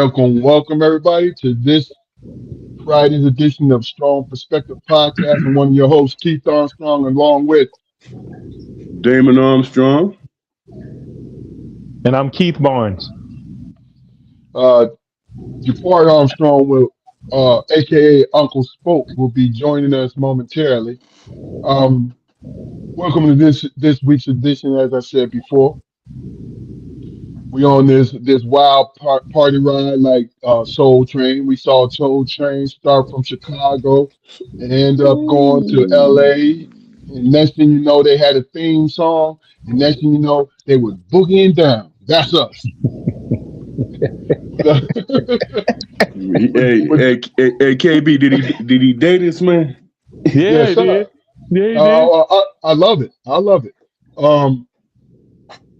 Welcome everybody to this Friday's edition of Strong Perspective Podcast. I'm one of your hosts, Keith Armstrong, along with Damon Armstrong. And I'm Keith Barnes. uh, Jafari Armstrong, aka Uncle Spoke, will be joining us momentarily. Um, Welcome to this week's edition. As I said before, we on this wild party ride like Soul Train. We saw Soul Train start from Chicago and end up going to LA. And next thing you know, they had a theme song. And next thing you know, they was boogieing down. That's us. Hey, KB, did he date this man? Yeah, he did. Yeah, he did. I love it. I love it.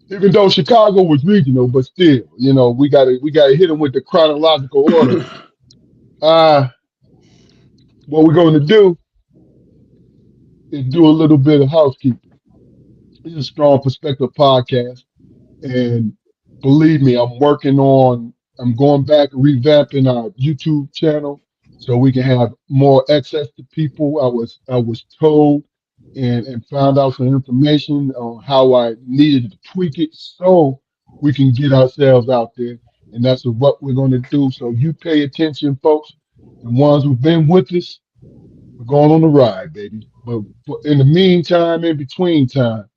Even though Chicago was regional, but still, we gotta hit them with the chronological order. What we're going to do is do a little bit of housekeeping. This is a Strong Perspective podcast, and believe me, I'm going back and revamping our YouTube channel so we can have more access to people. I was told and found out some information on how I needed to tweak it so we can get ourselves out there. And that's what we're going to do. So you pay attention, folks. The ones who've been with us, we're going on the ride, baby. But in the meantime, in between time,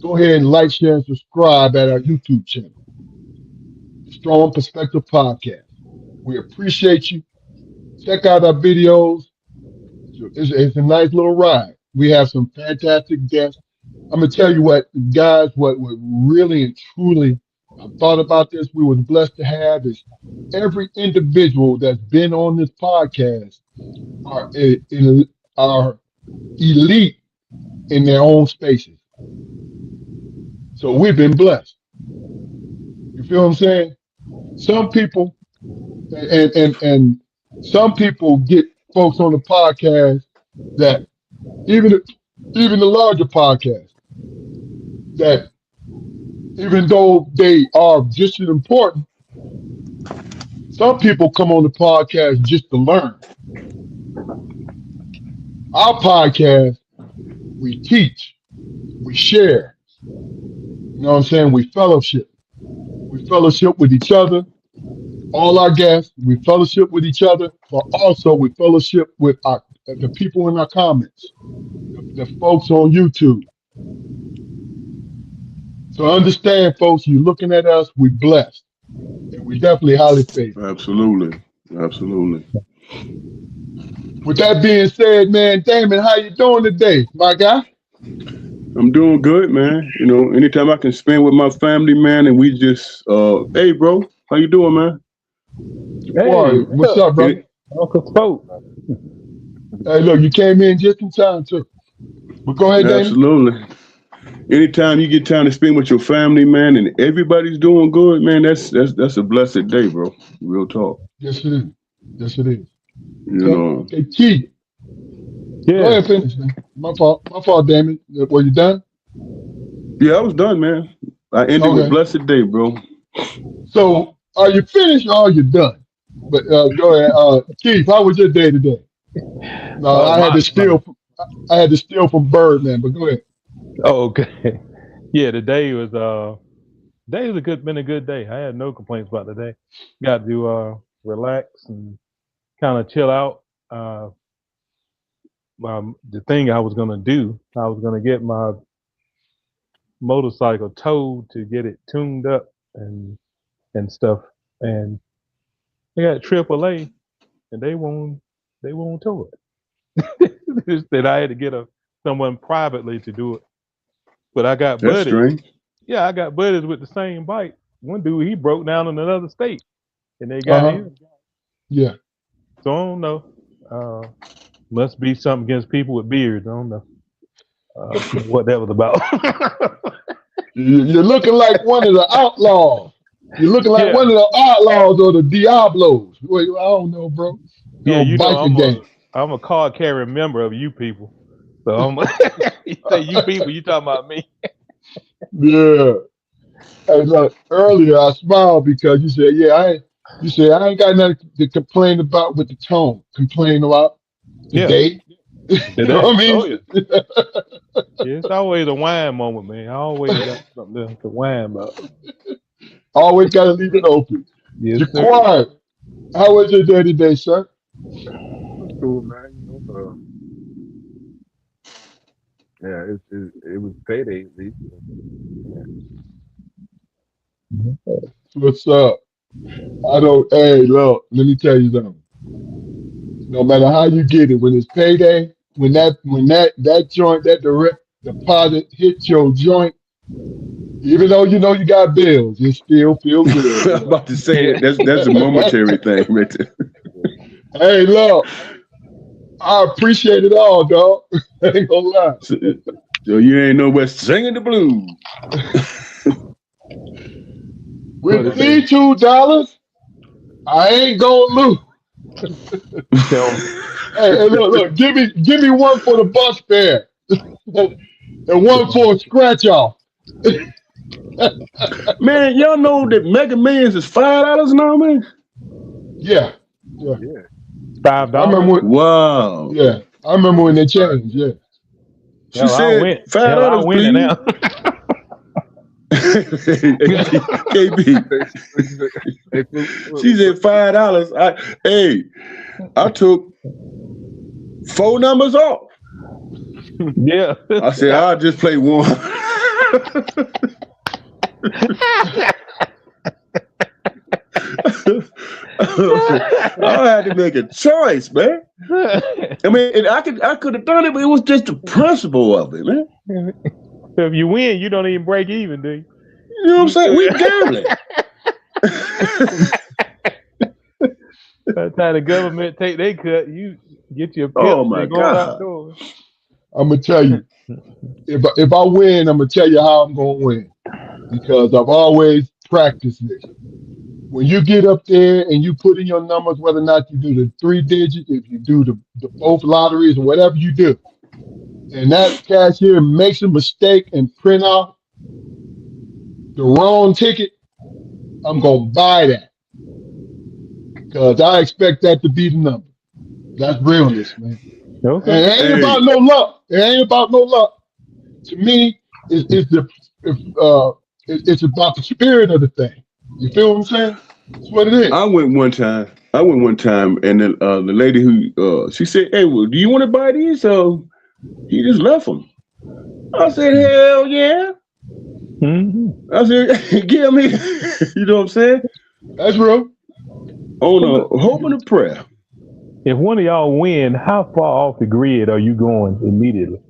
go ahead and like, share, and subscribe at our YouTube channel, Strong Perspective Podcast. We appreciate you. Check out our videos. It's a nice little ride. We have some fantastic guests. I'm gonna tell you what, guys, what really and truly I thought about this. We was blessed to have is every individual that's been on this podcast are elite in their own spaces. So we've been blessed. You feel what I'm saying? Some people and some people get folks on the podcast that even the larger podcast that even though they are just as important, some people come on the podcast just to learn. Our podcast, we teach, we share. You know what I'm saying? We fellowship. We fellowship with each other, all our guests. We fellowship with each other, but also we fellowship with the people in our comments, the folks on YouTube. So understand, folks, you're looking at us, we blessed. And we definitely highly favored. Absolutely. With that being said, man, Damon, how you doing today, my guy? I'm doing good, man. Anytime I can spend with my family, man, and we just, hey, bro, how you doing, man? Hey, what's up, bro? Uncle Spoke. Hey, look, you came in just in time, too. But go ahead, Damon. Absolutely. Anytime you get time to spend with your family, man, and everybody's doing good, man, that's a blessed day, bro. Real talk. Yes, it is. Yes, it is. Okay, Keith. Yeah. Go ahead, finish, man. My fault, Damon. Were you done? Yeah, I was done, man. I ended with blessed day, bro. So, are you finished or are you done? But go ahead, Keith. How was your day today? No, I had to steal from Birdman, but go ahead. Oh, okay. Yeah, today was been a good day. I had no complaints about the day. Got to relax and kind of chill out. The thing I was gonna do, I was gonna get my motorcycle towed to get it tuned up and stuff. And I got AAA, and they won't tow it. They said I had to get someone privately to do it. But I got That's buddies. strange. Yeah, I got buddies with the same bike. One dude, he broke down in another state, and they got him. Yeah. So I don't know. Must be something against people with beards. I don't know what that was about. You're looking like one of the outlaws. You're looking like one of the outlaws or the Diablos. Well, I don't know, bro. Yeah, I'm a card carrying member of you people. So you say you people, you talking about me? Yeah. And earlier I smiled because you said, "Yeah, You say I ain't got nothing to complain about with the tone. Complain about the Yeah. day. You know what I mean? Oh, yeah. Yeah, it's always a wine moment, man. I always got something to whine about. Always got to leave it open. Yes, You're sir. quiet. How was your day today, sir? Cool, man. Yeah, it was payday at least. What's up? Hey, look, let me tell you something. No matter how you get it, when it's payday, when that joint, that direct deposit hits your joint, even though you know you got bills, you still feel I'm good. about to say that's a momentary thing, right there. Hey, look, I appreciate it all, dog. I ain't gonna lie. So you ain't nowhere singing the blues. With me $2, I ain't gonna lose. Hey, look, give me one for the bus fare and one for a scratch off. Man, y'all know that Mega Millions is $5 now, man. Yeah, I $5. remember when. Wow. Yeah, I remember when they changed. Yeah, She Hell, I'll said win. $5, Hell, I'll win it please. now. KB. She said $5. I took 4 numbers off. Yeah. I said I'll just play one. I had to make a choice, man. I mean, and I could have done it, but it was just the principle of it, man. If you win, you don't even break even, do you? You know what I'm saying? We gambling. By the time the government take their cut, you get your Oh, pips my and going God. outdoors. I'm gonna tell you. If I win, I'm gonna tell you how I'm gonna win because I've always practiced this. When you get up there and you put in your numbers, whether or not you do the 3 digits, if you do the both lotteries or whatever you do, and that cashier makes a mistake and print out the wrong ticket, I'm gonna buy that because I expect that to be the number. That's realness, man. Okay. And it ain't about no luck. It ain't about no luck. To me, it's about the spirit of the thing. You feel what I'm saying? That's what it is. I went one time, and the lady who she said, "Hey, well, do you want to buy these?" So he just left them. I said, "Hell yeah!" Mm-hmm. I said, "Give me," you know what I'm saying? That's real. On a hope and a prayer. If one of y'all win, how far off the grid are you going immediately?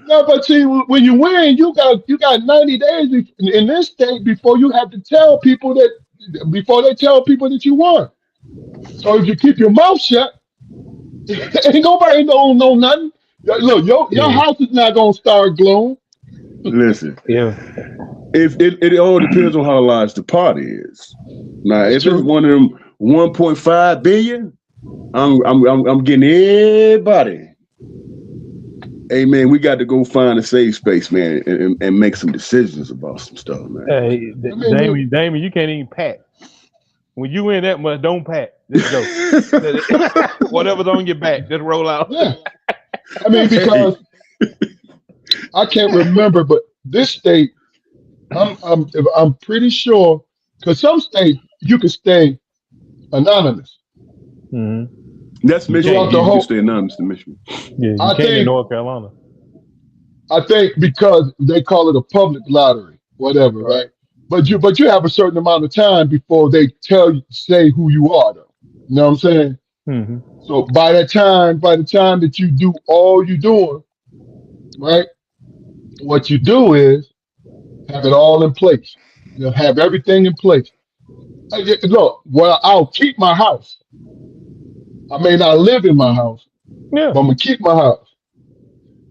No, but see, when you win, you got 90 days in this state before you have to tell people before they tell people that you won. So if you keep your mouth shut, ain't nobody know nothing. Look, your house is not gonna start glowing. Listen, Yeah. if it all depends on how large the party is. Now, That's if true. it's one of them 1.5 billion, I'm getting everybody. Hey man, we got to go find a safe space, man, and make some decisions about some stuff, man. Hey, Damien, you can't even pack. When you win that much, don't pack. Just go. Whatever's on your back, just roll out. Yeah. I mean, because I can't remember, but this state, I'm pretty sure, because some states you can stay anonymous. Mm-hmm. That's Michigan. Throughout the You whole- can stay anonymous in Michigan. Yeah, you I can't in think- North Carolina. I think because they call it a public lottery, whatever, right? But you have a certain amount of time before they say who you are, though. You know what I'm saying? Mm-hmm. So by the time that you do all you're doing, right? What you do is have it all in place. You know, have everything in place. Look, well, I'll keep my house. I may not live in my house, Yeah. but I'm gonna keep my house.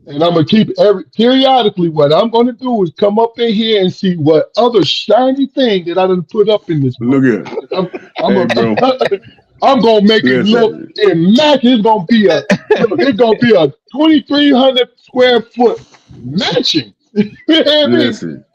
And I'm gonna keep periodically. What I'm gonna do is come up in here and see what other shiny thing that I done put up in this. Look at it. I'm gonna make it look immaculate. It's gonna be a 2,300 square foot mansion. You know what I mean? Listen.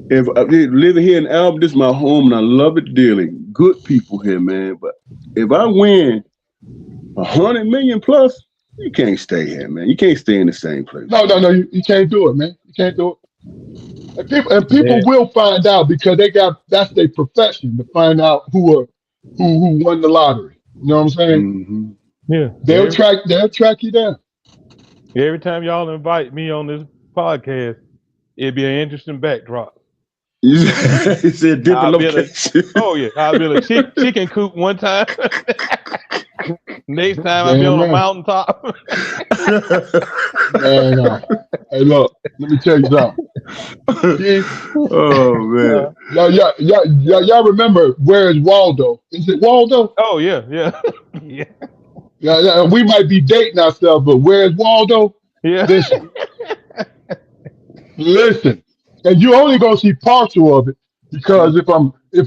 If I living here in Albany, this is my home, and I love it dearly. Good people here, man. But if I win 100 million plus, you can't stay here, man. You can't stay in the same place. No, you can't do it, man. You can't do it. And people will find out because that's their profession to find out who won the lottery. You know what I'm saying? Mm-hmm. Yeah. They'll track you down. Every time y'all invite me on this podcast, it'd be an interesting backdrop. He said different I'll be location. Oh yeah, I'll be in a chicken coop one time. Next time I'll be on a mountaintop. Man, hey, look, let me tell you something. Oh man, y'all remember Where's Waldo? Is it Waldo? Oh yeah. Yeah. We might be dating ourselves, but Where's Waldo? Yeah. Listen, and you only gonna see partial of it because if I'm in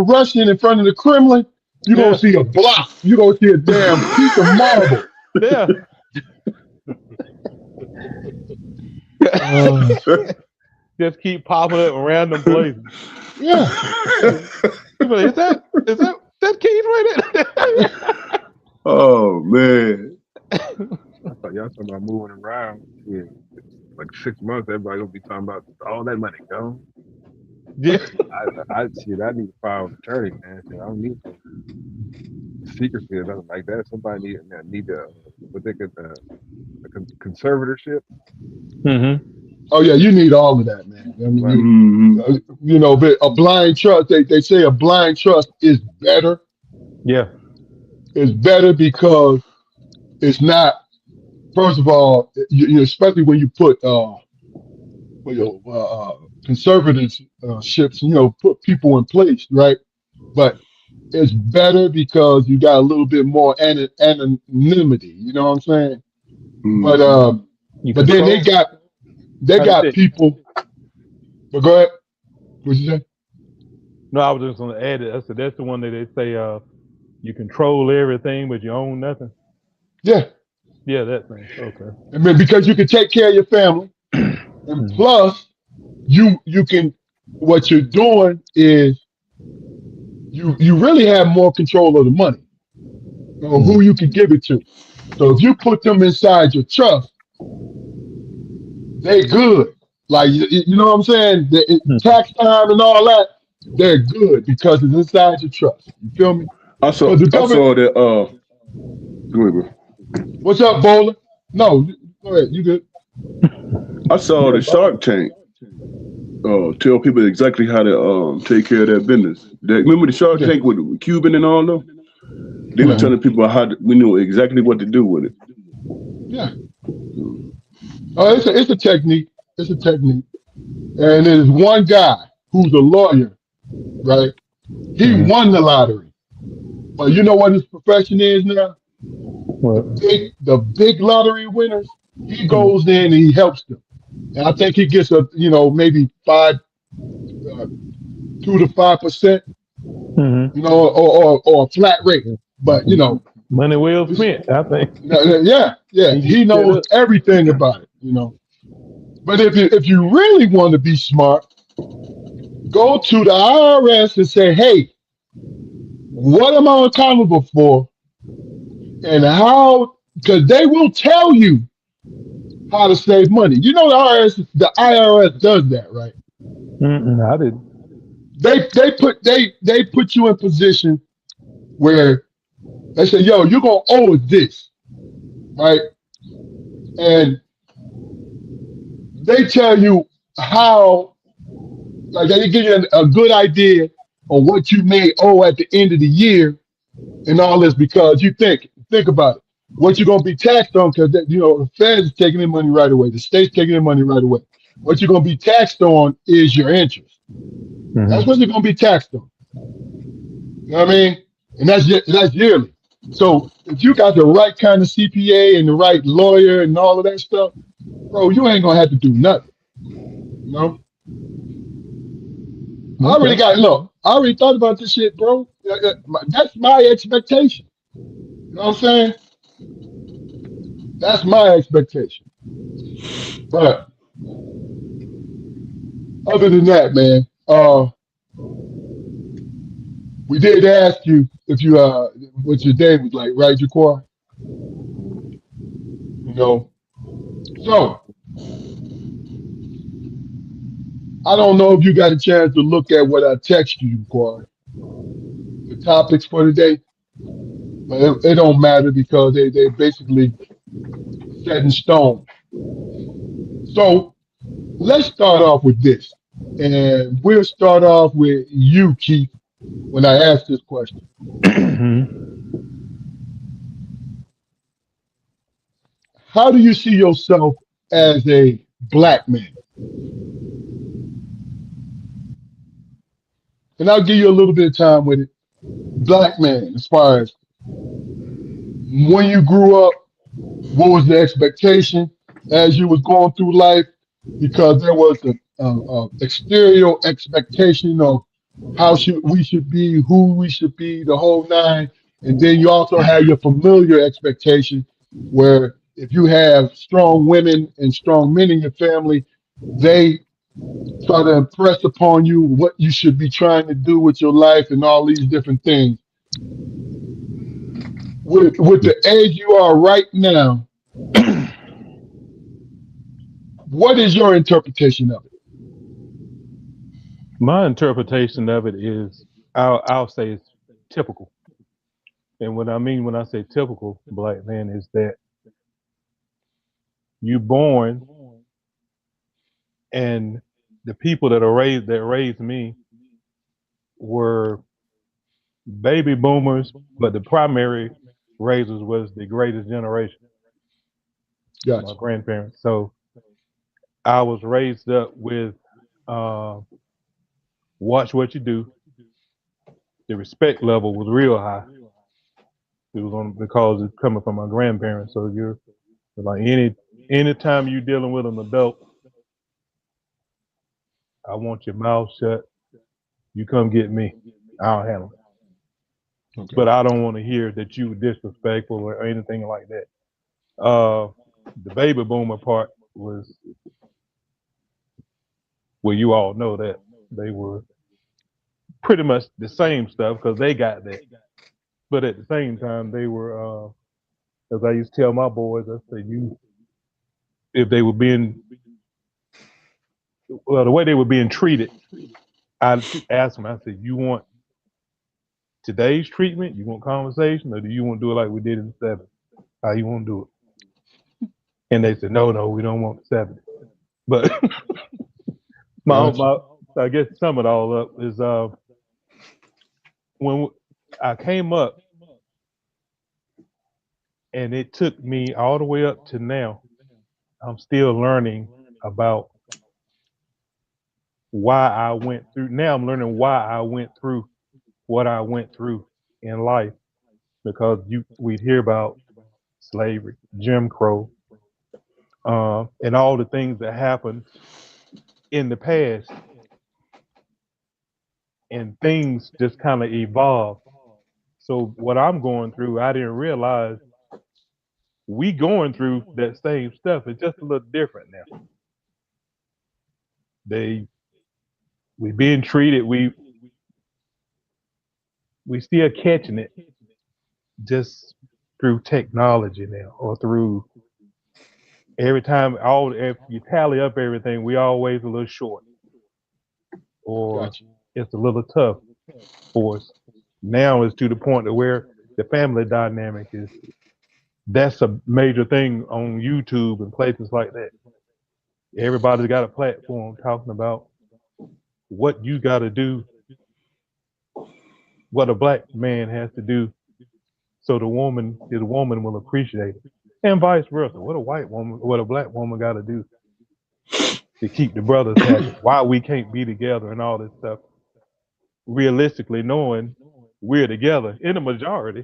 Russian in front of the Kremlin, you're gonna see a block. You're gonna see a damn piece of marble. Yeah. Just keep popping up in random places. Yeah. Is that Keith right there? Oh man. I thought y'all talking about moving around. Yeah, like 6 months, everybody gonna be talking about all that money gone. Yeah. I need a power of attorney, man. Shit, I don't need secrecy or nothing like that. Somebody need what they could conservatorship. Mm-hmm. Oh yeah, you need all of that, man. I mean, you know, but a blind trust. They say a blind trust is better. Yeah. It's better because it's not. First of all, especially when you put conservatorships, put people in place, right? But it's better because you got a little bit more anonymity. You know what I'm saying? But then they got people. But go ahead. What'd you say? No, I was just going to add it. I said that's the one that they say you control everything, but you own nothing. Yeah. Yeah, that thing. Okay. I mean, because you can take care of your family, and plus, you can. What you're doing is you really have more control of the money, who you can give it to. So if you put them inside your trust, they're good. Like you know what I'm saying? Tax time and all that, they're good because it's inside your trust. You feel me? I saw that. Go ahead, bro. What's up, Bowler? No, go ahead. You good? I saw the Shark Tank tell people exactly how to take care of their business. Remember the Shark Tank with Cuban and all them? They were telling people we knew exactly what to do with it. Yeah. Oh, it's a technique. It's a technique. And there's one guy who's a lawyer, right? He won the lottery. But you know what his profession is now? What? The big lottery winners, he goes in and he helps them. And I think he gets maybe 2 to 5%, or a flat rate. But money well spent, I think. Yeah. He knows everything about it, But if you really want to be smart, go to the IRS and say, hey, what am I accountable for? And how, because they will tell you how to save money. You know the IRS does that, right? I didn't. They put you in position where they say, yo, you're gonna owe us this, right? And they tell you how, like they give you a good idea on what you may owe at the end of the year and all this, because you think about it. What you're gonna be taxed on, because the Feds is taking their money right away, the state's taking their money right away. What you're gonna be taxed on is your interest. That's what you're gonna be taxed on. You know what I mean? And that's yearly. So if you got the right kind of CPA and the right lawyer and all of that stuff, bro, you ain't gonna have to do nothing. I already thought about this shit, bro. That's my expectation. You know what I'm saying? That's my expectation. But other than that, man, we did ask you if you what your day was like, right, Jaquar? You know, so I don't know if you got a chance to look at what I text you, Jaquar, the topics for today, but it don't matter because they basically set in stone. So let's start off with this, and we'll start off with you, Keith. When I ask this question, how do you see yourself as a black man? And I'll give you a little bit of time with it. Black man, as far as when you grew up, what was the expectation as you was going through life? Because there was a exterior expectation of how should we should be, who we should be, the whole nine. And then you also have your familiar expectation, where if you have strong women and strong men in your family, they try to impress upon you what you should be trying to do with your life and all these different things. With the age you are right now, what is your interpretation of it? My interpretation of it is, I'll say it's typical. And what I mean when I say typical black man is that you born, and the people that raised me were baby boomers, but the primary raisers was the greatest generation, my Gotcha. grandparents. So I was raised up with uh, watch what you do. The respect level was real high. It was on because it's coming from my grandparents. So you're like anytime you're dealing with an adult, I want your mouth shut. You come get me. I'll handle it. Okay. But I don't want to hear that you were disrespectful or anything like that. Uh, the baby boomer part was, well, you all know that they were pretty much the same stuff because they got that. But at the same time, they were, as I used to tell my boys, I said, if they were being, well, the way they were being treated, I asked them, I said, you want today's treatment? You want conversation, or do you want to do it like we did in the 70s? How you want to do it? And they said, no, we don't want the 70s. But Gotcha. my, I guess to sum it all up is when I came up, and it took me all the way up to now. I'm still learning about why I went through. Now I'm learning why I went through what I went through in life, because we'd hear about slavery, Jim Crow, and all the things that happened in the past, and things just kind of evolved. So what I'm going through, I didn't realize we going through that same stuff. It's just a little different now. We being treated, we still catching it just through technology now, or through every time if you tally up everything, we always a little short, or Gotcha. it's a little tough for us. Now it's to the point to where the family dynamic that's a major thing on YouTube and places like that. Everybody's got a platform talking about what you got to do, what a black man has to do, so his woman will appreciate it, and vice versa. What a black woman got to do to keep the brothers happy. Why we can't be together and all this stuff. Realistically, knowing we're together in the majority,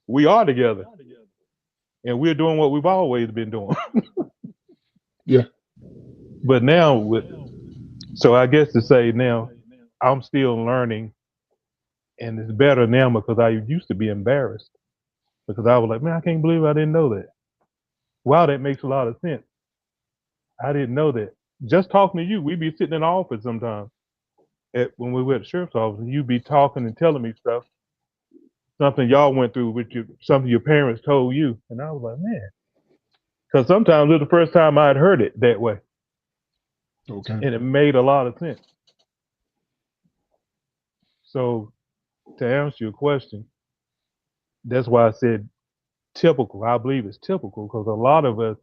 we are together, and we're doing what we've always been doing. Yeah. But now, so I guess to say now, I'm still learning, and it's better now because I used to be embarrassed because I was like, man, I can't believe I didn't know that. Wow, that makes a lot of sense. I didn't know that. just talking to you, we'd be sitting in the office sometimes when we were at the sheriff's office, and you'd be talking and telling me stuff, something y'all went through with something your parents told you. And I was like, man, because sometimes it was the first time I'd heard it that way. Okay. And it made a lot of sense. So to answer your question, that's why I said typical. I believe it's typical because a lot of us,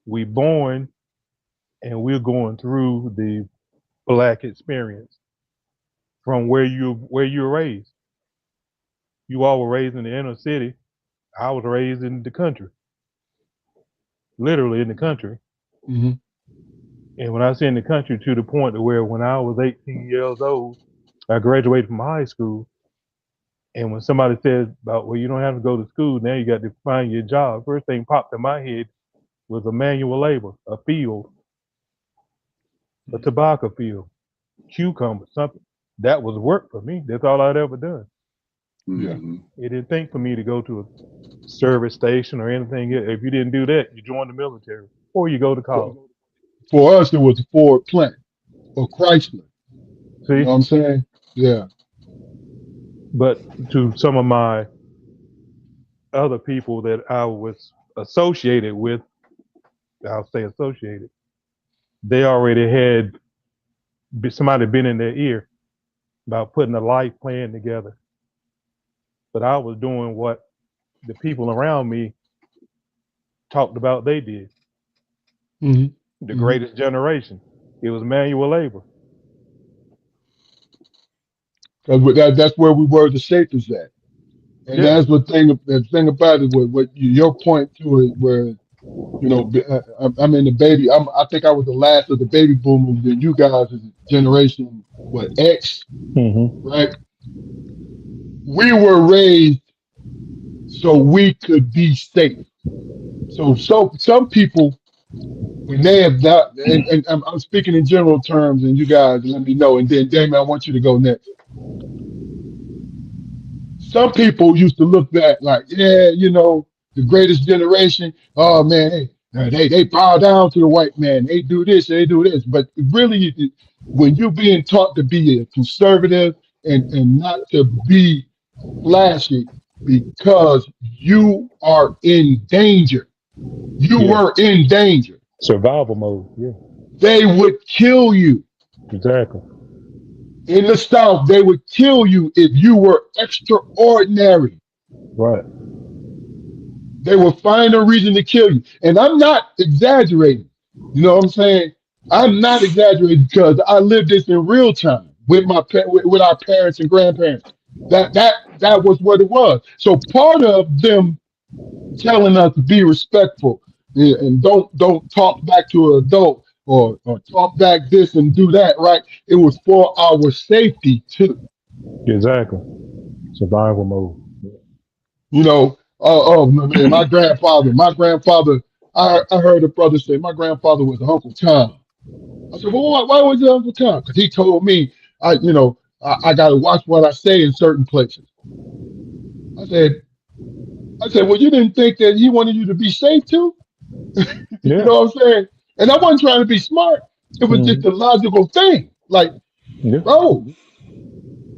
we born and we're going through the Black experience from where you were raised. You all were raised in the inner city. I was raised in the country, literally in the country. Mm-hmm. And when I say in the country, to the point to where when I was 18 years old, I graduated from high school. And when somebody said about, well, you don't have to go to school, now you got to find your job. First thing popped in my head was a manual labor, a field, a tobacco field, cucumber, something. That was work for me. That's all I'd ever done. Mhm. It didn't think for me to go to a service station or anything. If you didn't do that, you joined the military or you go to college. For us, it was a Ford plant or Chrysler. See? You know what I'm saying? Yeah. But to some of my other people that I was associated with, I'll say associated, they already had somebody been in their ear about putting a life plan together. But I was doing what the people around me talked about they did. Mm-hmm. The greatest generation. It was manual labor. Because that's where we were the safest at. And Yeah. that's the thing about it, what your point to it, where, you know, I'm in the baby, I think I was the last of the baby boomers, and you guys is generation, what, X, Mm-hmm. right? We were raised so we could be safe. So some people, when they have not, and I'm speaking in general terms, and you guys let me know, and then Damon, I want you to go next. Some people used to look back like, yeah, you know, the greatest generation. Oh man, they bow down to the white man. They do this, they do this. But really, when you're being taught to be a conservative and not to be flashy because you are in danger, you Yeah. were in danger. Survival mode. Yeah. They would kill you. Exactly. In the South, they would kill you if you were extraordinary. Right. They will find a reason to kill you. And I'm not exaggerating. You know what I'm saying? I'm not exaggerating because I lived this in real time with with our parents and grandparents. That was what it was. So part of them telling us to be respectful and don't talk back to an adult or talk back this and do that, right? It was for our safety too. Exactly. Survival mode. You know, man, my grandfather, I heard a brother say my grandfather was Uncle Tom. I said, well, why was it Uncle Tom? Because he told me, I got to watch what I say in certain places. I said, well, you didn't think that he wanted you to be safe too? You Yeah. know what I'm saying? And I wasn't trying to be smart. It was just a logical thing. Like, Yeah. bro,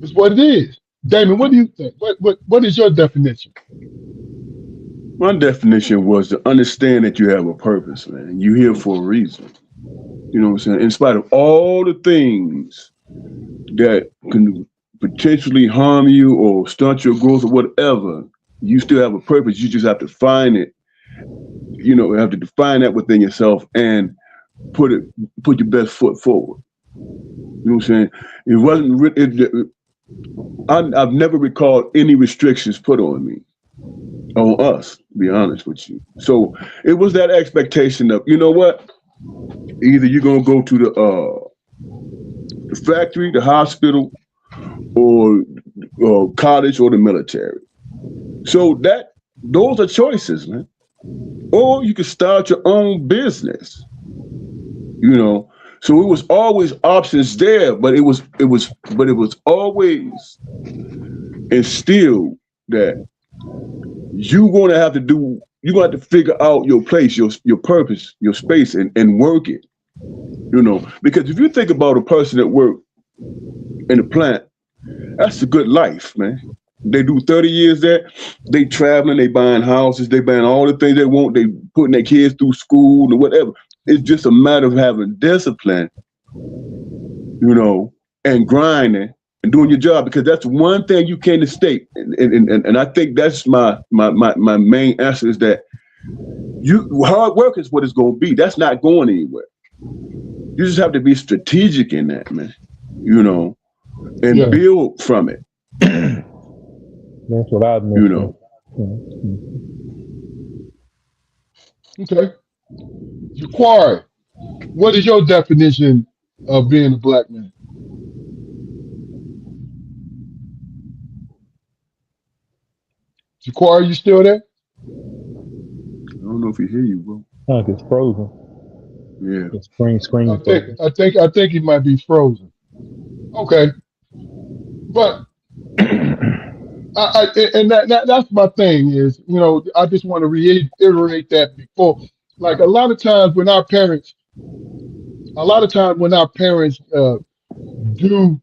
it's what it is. Damon, what do you think? What is your definition? My definition was to understand that you have a purpose, man. You're here for a reason. You know what I'm saying? In spite of all the things that can potentially harm you or stunt your growth or whatever, you still have a purpose. You just have to find it. You know, you have to define that within yourself and put your best foot forward. You know what I'm saying? It wasn't. I've never recalled any restrictions put on me, on us, to be honest with you. So it was that expectation of, you know what? Either you're gonna go to the factory, the hospital, or college or the military. So those are choices, man. Or you could start your own business. You know, so it was always options there, but it was always instilled that you're going to have to figure out your place, your purpose, your space, and work it. You know, because if you think about a person that work in a plant, that's a good life, man. They do 30 years there. They traveling, they buying houses, they buying all the things they want. They putting their kids through school or whatever. It's just a matter of having discipline, you know, and grinding and doing your job, because that's one thing you can't escape. And I think that's my main answer is that hard work is what it's going to be. That's not going anywhere. You just have to be strategic in that, man, you know, and build from it. That's what I meant. You know. Okay. Jaquari, what is your definition of being a black man? Jaquari, you still there? I don't know if he hear you, bro. I think it's frozen. Yeah. The screen. I think he might be frozen. Okay. But that's my thing is, you know, I just want to reiterate that before, like a lot of times when our parents do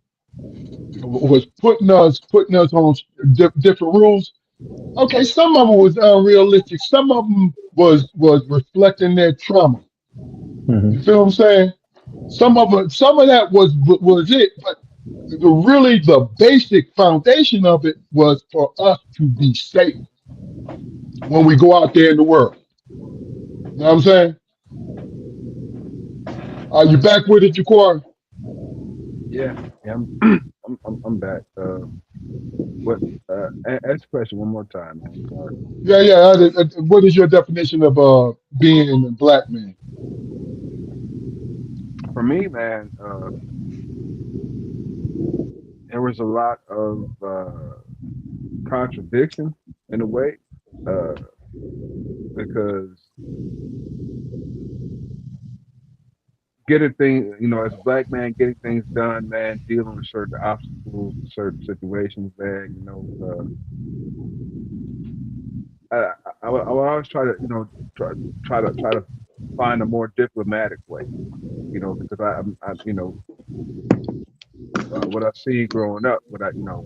was putting us on different rules. Okay, some of them was unrealistic. Some of them was reflecting their trauma. You feel what I'm saying? Some of that was it, but the basic foundation of it was for us to be safe when we go out there in the world. You know what I'm saying? Are you back with it, Jaquari? Yeah, I'm back. What? Ask the question one more time, man. Sorry. Yeah. What is your definition of being a black man? For me, man, there was a lot of contradiction in a way, because getting things, you know, as a black man, getting things done, man, dealing with certain obstacles, certain situations, man, you know, I would always try to, you know, try to find a more diplomatic way, you know, because I you know, what I see growing up, you know,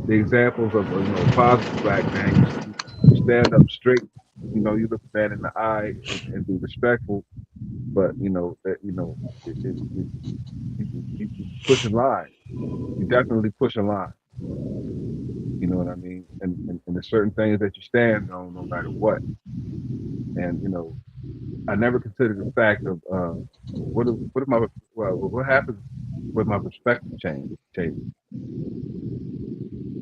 the examples of, you know, positive black man, you stand up straight, you know, you look a man in the eye and be respectful, but you know that, you know, you push a line. You definitely push a line. You know what I mean? And there's certain things that you stand on no matter what. And you know, I never considered the fact of what happens with my perspective change.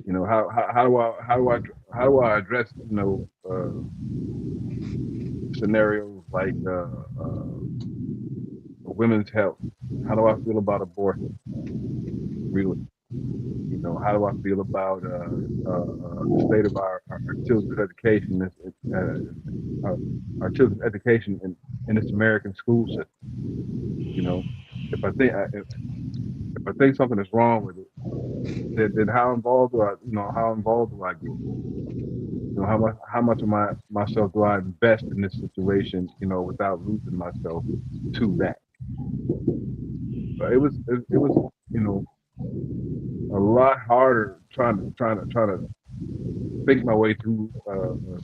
You know, how do I address, you know, scenarios like women's health? How do I feel about abortion? Really, you know, how do I feel about the state of our children's education? Our children's education in this American school system. You know, if I think something is wrong with it, then how involved do I get? You know, how much of myself do I invest in this situation? You know, without losing myself to that. But it was you know, a lot harder trying to think my way through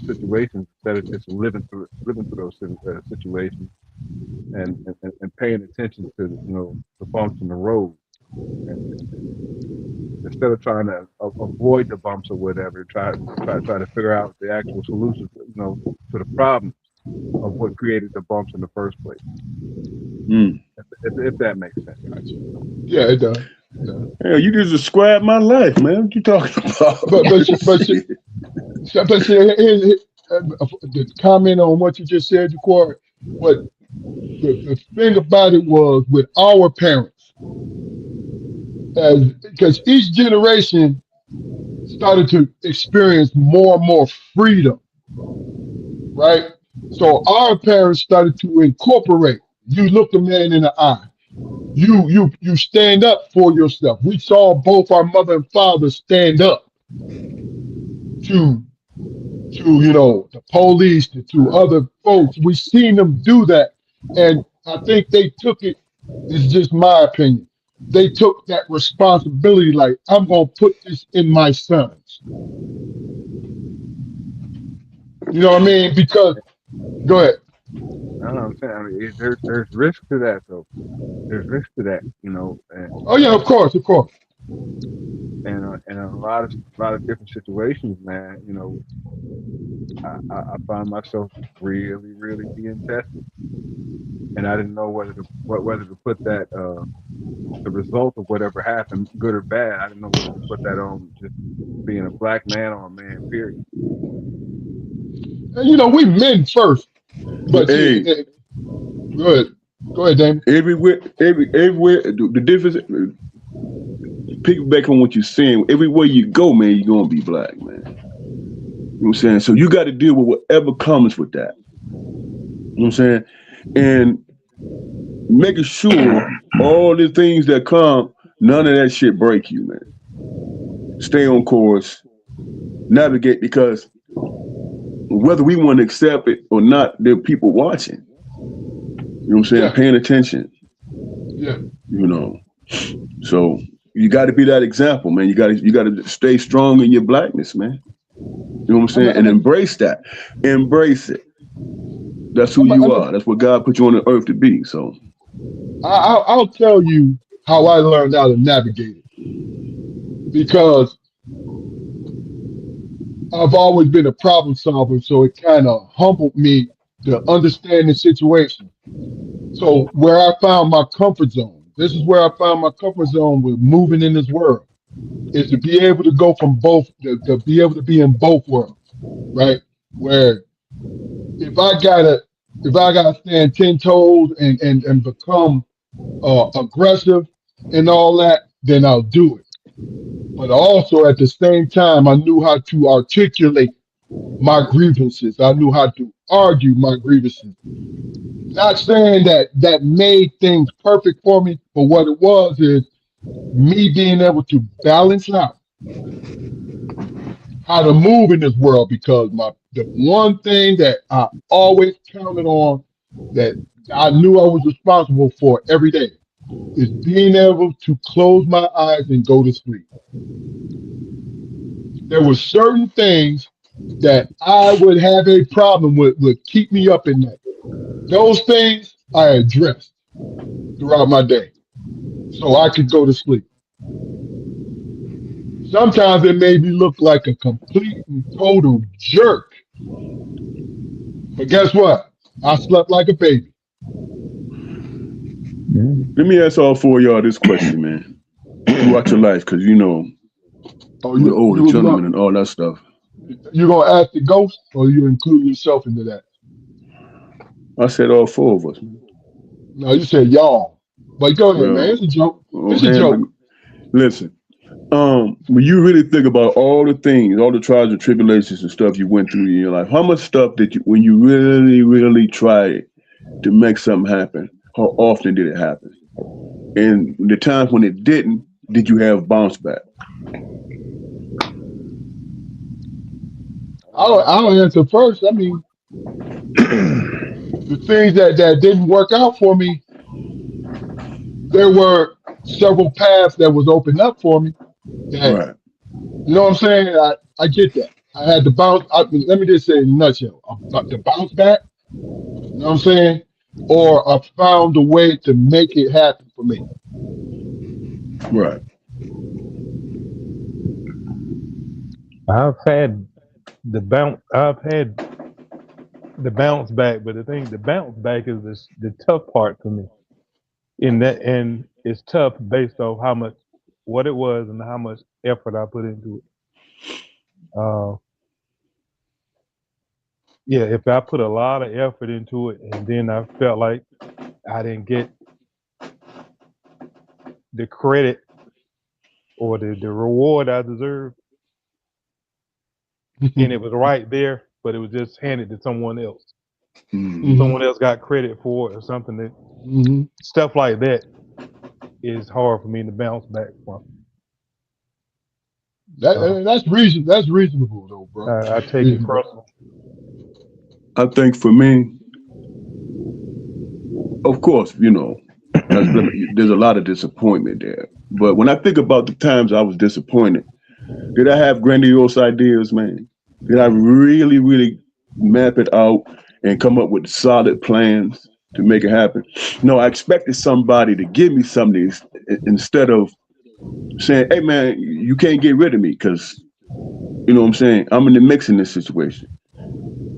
situations instead of just living through those situations and paying attention to, you know, the bumps in the road, and instead of trying to avoid the bumps or whatever, try to figure out the actual solutions, you know, to the problems of what created the bumps in the first place. If that makes sense. Yeah, it does. Yeah, you just described my life, man. What you talking about? But the comment on what you just said, Jaquari, what the thing about it was with our parents, because each generation started to experience more and more freedom, right? So our parents started to incorporate. You look a man in the eye. You stand up for yourself. We saw both our mother and father stand up to you know, the police, to other folks. We seen them do that, and I think they took it It's just my opinion. They took that responsibility, like, I'm gonna put this in my sons. You know what I mean? Because go ahead. I don't know what I'm saying. I mean, there's risk to that, though. There's risk to that, Oh yeah, of course, of course. and a lot of different situations, man. I find myself really, really being tested, and I didn't know whether to put that the result of whatever happened, good or bad. I didn't know whether to put that on just being a black man or a man. Period. And we men first. But Hey, go ahead, Damon. everywhere, the difference. Piggyback on what you're saying. Everywhere you go, man, you're gonna be black, man. You know what I'm saying? So you got to deal with whatever comes with that. You know what I'm saying? And making sure all the things that come, none of that shit break you, man. Stay on course, navigate, because whether we want to accept it or not, there are people watching. You know what I'm saying? Yeah. Paying attention. Yeah. So you got to be that example, man. You got to stay strong in your blackness, man. You know what I'm saying? And embrace that. Embrace it. That's who you are. That's what God put you on the earth to be. So I'll tell you how I learned how to navigate it, because I've always been a problem solver, so it kind of humbled me to understand the situation. So where I found my comfort zone, this is where I found my comfort zone with moving in this world, is to be able to go from both, to be able to be in both worlds, right? Where if I gotta stand 10 toes and become aggressive and all that, then I'll do it. But also at the same time, I knew how to articulate my grievances. I knew how to argue my grievances. Not saying that made things perfect for me, but what it was is me being able to balance out how to move in this world, because the one thing that I always counted on, that I knew I was responsible for every day, is being able to close my eyes and go to sleep. There were certain things that I would have a problem with, would keep me up at night. Those things I addressed throughout my day so I could go to sleep. Sometimes it made me look like a complete and total jerk. But guess what? I slept like a baby. let me ask all four of y'all this question, man. Throughout your life, because Oh, you're older you gentlemen gonna, and all that stuff. you gonna ask the ghost, or you include yourself into that? I said all four of us, man. No, you said y'all. But go ahead, man. Well, It's a joke. oh, It's a joke. listen. When you really think about all the things, all the trials and tribulations and stuff you went through in your life, how much stuff did you, when you really, really tried to make something happen, how often did it happen? And the times when it didn't, did you have bounce back? I'll answer first. I mean, the things that didn't work out for me, there were several paths that was opened up for me. That, Right. you know what I'm saying? I get that. I had to bounce. Let me just say in a nutshell, the bounce back. You know what I'm saying? Or I found a way to make it happen for me. Right. I've had the bounce. I've had the bounce back, but the bounce back is the tough part for me. And it's tough based off what it was, and how much effort I put into it. Yeah, if I put a lot of effort into it, and then I felt like I didn't get the credit or the reward I deserved, and it was right there, but it was just handed to someone else. Mhm. Someone else got credit for it or something. Stuff like that is hard for me to bounce back from. That's reason. That's reasonable though, bro. I That's take it reasonable. personal. I think for me, of course, There's a lot of disappointment there. But when I think about the times I was disappointed, did I have grandiose ideas, man? Did I really, really map it out and come up with solid plans to make it happen? No, I expected somebody to give me something instead of saying, hey, man, you can't get rid of me because, you know what I'm saying? I'm in the mix in this situation. You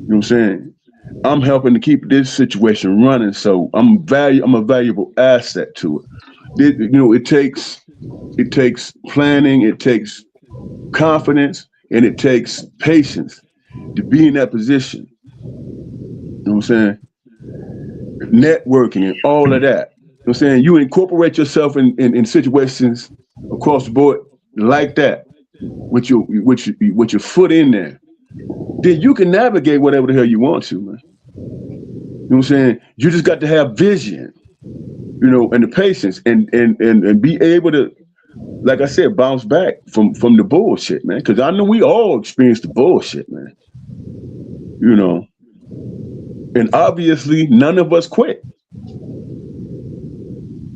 know what I'm saying? I'm helping to keep this situation running, so I'm a valuable asset to it. It takes planning, it takes confidence, and it takes patience to be in that position. You know what I'm saying? Networking and all of that. You know what I'm saying? You incorporate yourself in situations across the board like that with your foot in there. Then you can navigate whatever the hell you want to, man. You know what I'm saying? You just got to have vision, and the patience and be able to, like I said, bounce back from the bullshit, man. Because I know we all experience the bullshit, man. And obviously none of us quit. You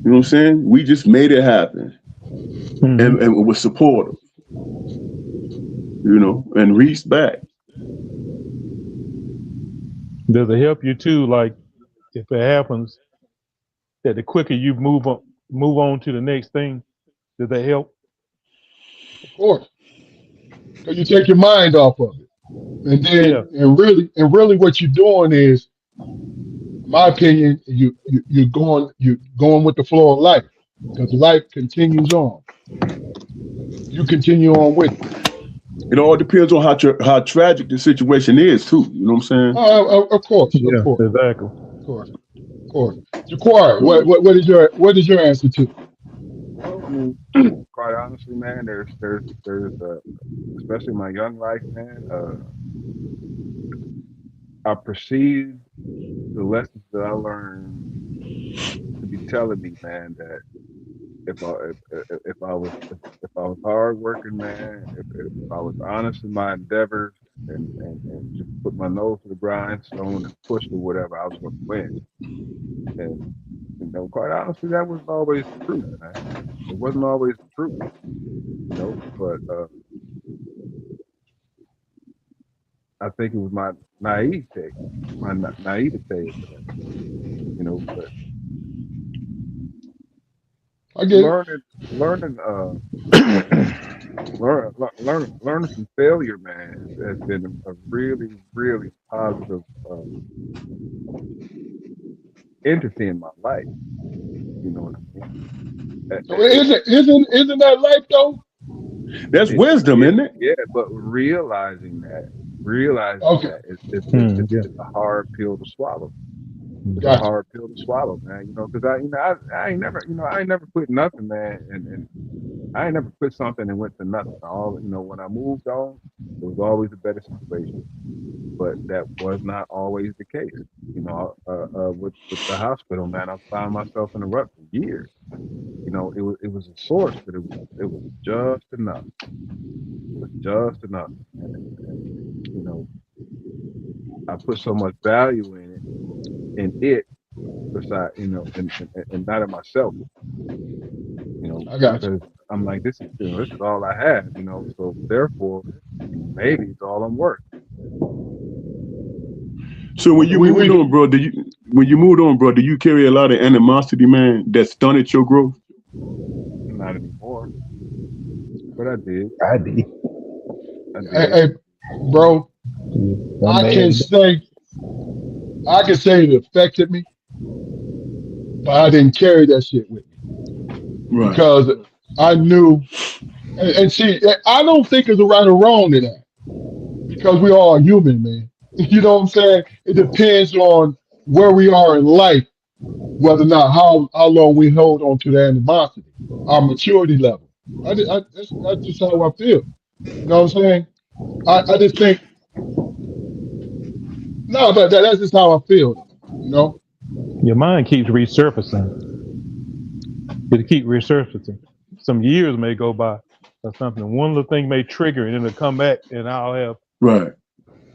know what I'm saying? We just made it happen. And it was supportive, and reached back. Does it help you too? Like, if it happens, that the quicker you move on to the next thing, does that help? Of course, because you take your mind off of it, and then Yeah. and really, what you're doing is, in my opinion, you're going with the flow of life, because life continues on. You continue on with it. It all depends on how tragic the situation is, too. You know what I'm saying? Of course, Yeah, exactly. of course, of course. Jaquar, what is your answer to? Well, I mean, quite honestly, man, there's especially in my young life, man. I perceive the lessons that I learned to be telling me, man, that if I was hard working, man, if I was honest in my endeavors and just put my nose to the grindstone and push or whatever, I was going to win. And quite honestly, that wasn't always the truth, man. It wasn't always the truth, But I think it was my naivete, But I get it. learning learning from failure, man, has been a really, really positive entity in my life. You know what I mean? So isn't that life though? That's wisdom, isn't it? Yeah, but realizing Okay, that Yeah. it's a hard pill to swallow. It's a gotcha. hard pill to swallow, man. Because I ain't never, I ain't never quit nothing, man. And I ain't never quit something and went to nothing. When I moved on, it was always a better situation. But that was not always the case. With the hospital, man, I found myself in a rut for years. It was a source, but it was just enough. It was just enough. And I put so much value in it, beside, and not in myself, I got you. because I'm like, this is all I have, so therefore, maybe it's all I'm worth. So when you moved on, bro, do you carry a lot of animosity, man, that stunted your growth? Not anymore, but I did. I did. Hey, bro, I can say it affected me, but I didn't carry that shit with me Right. because I knew. And see, I don't think there's a right or wrong to that because we all human, man. You know what I'm saying? It depends on where we are in life, whether or not how long we hold on to the animosity, our maturity level. That's just how I feel. You know what I'm saying? I just think no, but that's just how I feel. You know? Your mind keeps resurfacing. It keep resurfacing. Some years may go by or something. One little thing may trigger it and it'll come back, and I'll have Right.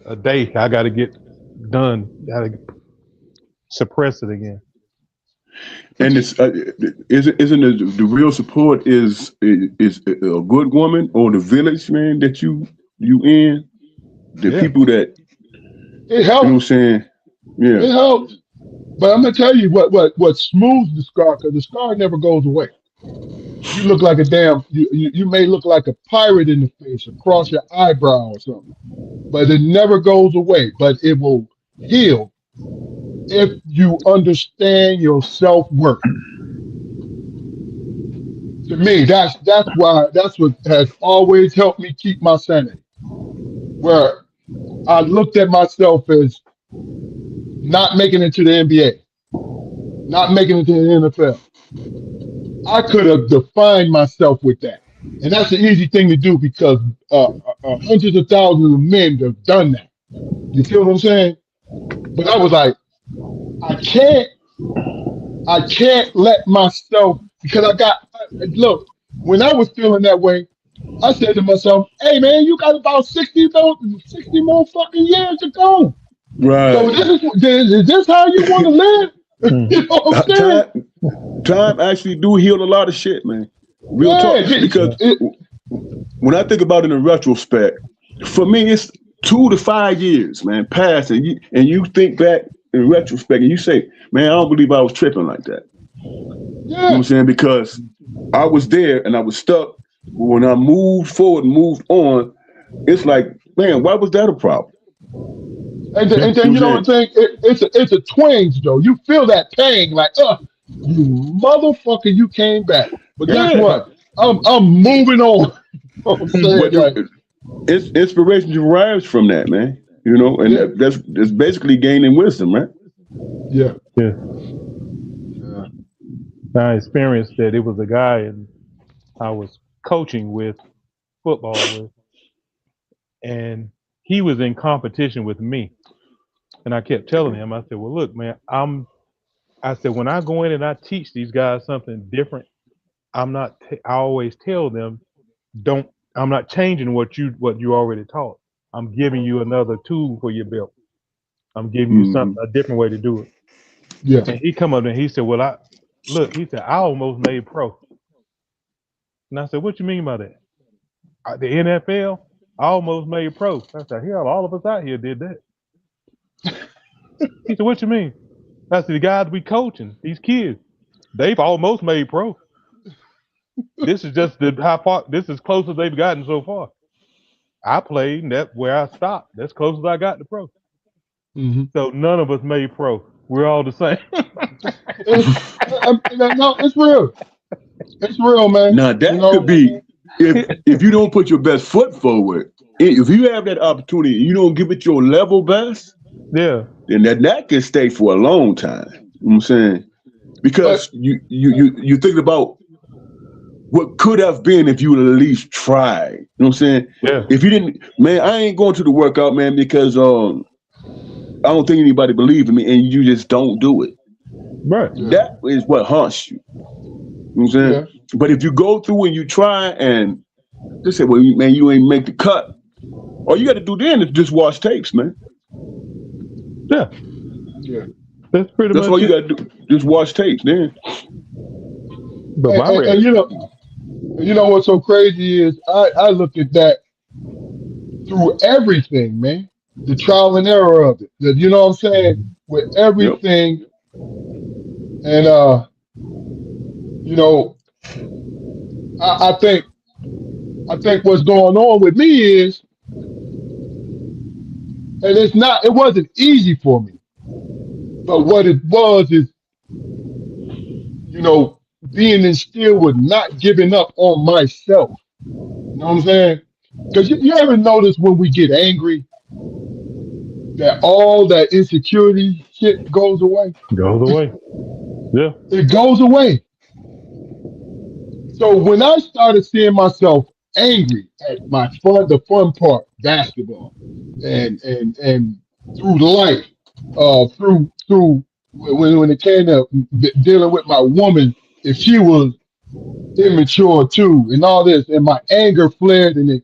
a day I got to get done. Got to suppress it again. And it's isn't the real support is a good woman or the village, man, that you in, the people that It you know what I'm helps. saying. Yeah, It helps. But I'm gonna tell you what smooths the scar, because the scar never goes away. You look like a damn you may look like a pirate in the face across your eyebrow or something, but it never goes away. But it will heal if you understand your self-worth. To me, that's what has always helped me keep my sanity. Where I looked at myself as not making it to the NBA, not making it to the NFL. I could have defined myself with that. And that's an easy thing to do because hundreds of thousands of men have done that. You feel what I'm saying? But I was like, I can't, I can't let myself, because look, when I was feeling that way, I said to myself, hey man, you got about 60 more fucking years to go. So right. is this how you want to live? You know what I'm saying? Time actually do heal a lot of shit, man. Real talk. Yeah, Because when I think about it in retrospect, for me it's 2 to 5 years, man, past, and you think back in retrospect and you say, man, I don't believe I was tripping like that. You know what I'm saying? Because I was there and I was stuck. When I moved forward, moved on, it's like, man, why was that a problem? and then you know what I'm saying? It's a twinge though. You feel that pain, like, you motherfucker, you came back. But guess Yeah. what? I'm moving on. You know what I'm saying? But Like, it's inspiration derives from that, man. You know, and yeah, that's basically gaining wisdom, right? yeah, Yeah. yeah. I experienced that. It was a guy and I was coaching with, football with, and he was in competition with me. And I kept telling him, I said, well, look, man, I said, when I go in and I teach these guys something different, I always tell them, I'm not changing what you already taught. I'm giving you another tool for your belt. I'm giving you Mm-hmm. a different way to do it. Yeah. And he come up and he said, well, he said, I almost made pro. And I said, what you mean by that? The NFL, I almost made pro. I said, hell, all of us out here did that. He said, what you mean? I said, the guys we coaching, these kids, they've almost made pro. This is just this is close as they've gotten so far. I played, and that's where I stopped. That's close as I got to pro. Mm-hmm. So none of us made pro. We're all the same. No, it's real. It's real, man. Now that You know? could be if you don't put your best foot forward. If you have that opportunity, and you don't give it your level best, Yeah. then that can stay for a long time. You know what I'm saying? Because you think about what could have been if you would at least tried. You know what I'm saying? Yeah. If you didn't, man, I ain't going to the workout, man, because I don't think anybody believe in me, and you just don't do it. Right. That is what haunts you. You know what I'm saying? Yeah. But if you go through and you try and just say, well, man, you ain't make the cut, all you got to do then is just watch tapes, man. Yeah. Yeah. That's pretty That's much all you it. got to do. Just watch tapes then. But my And you know what's so crazy is I look at that through everything, man. The trial and error of it. You know what I'm saying? With Yep. everything, and you know, I think what's going on with me is, and it wasn't easy for me, but what it was is, you know, being instilled with not giving up on myself. You know what I'm saying? Because you ever notice when we get angry that all that insecurity shit goes away? goes away. Yeah. It goes away. So when I started seeing myself angry at the fun part, basketball, and through life, through when it came to dealing with my woman, if she was immature too, and all this, and my anger flared, and it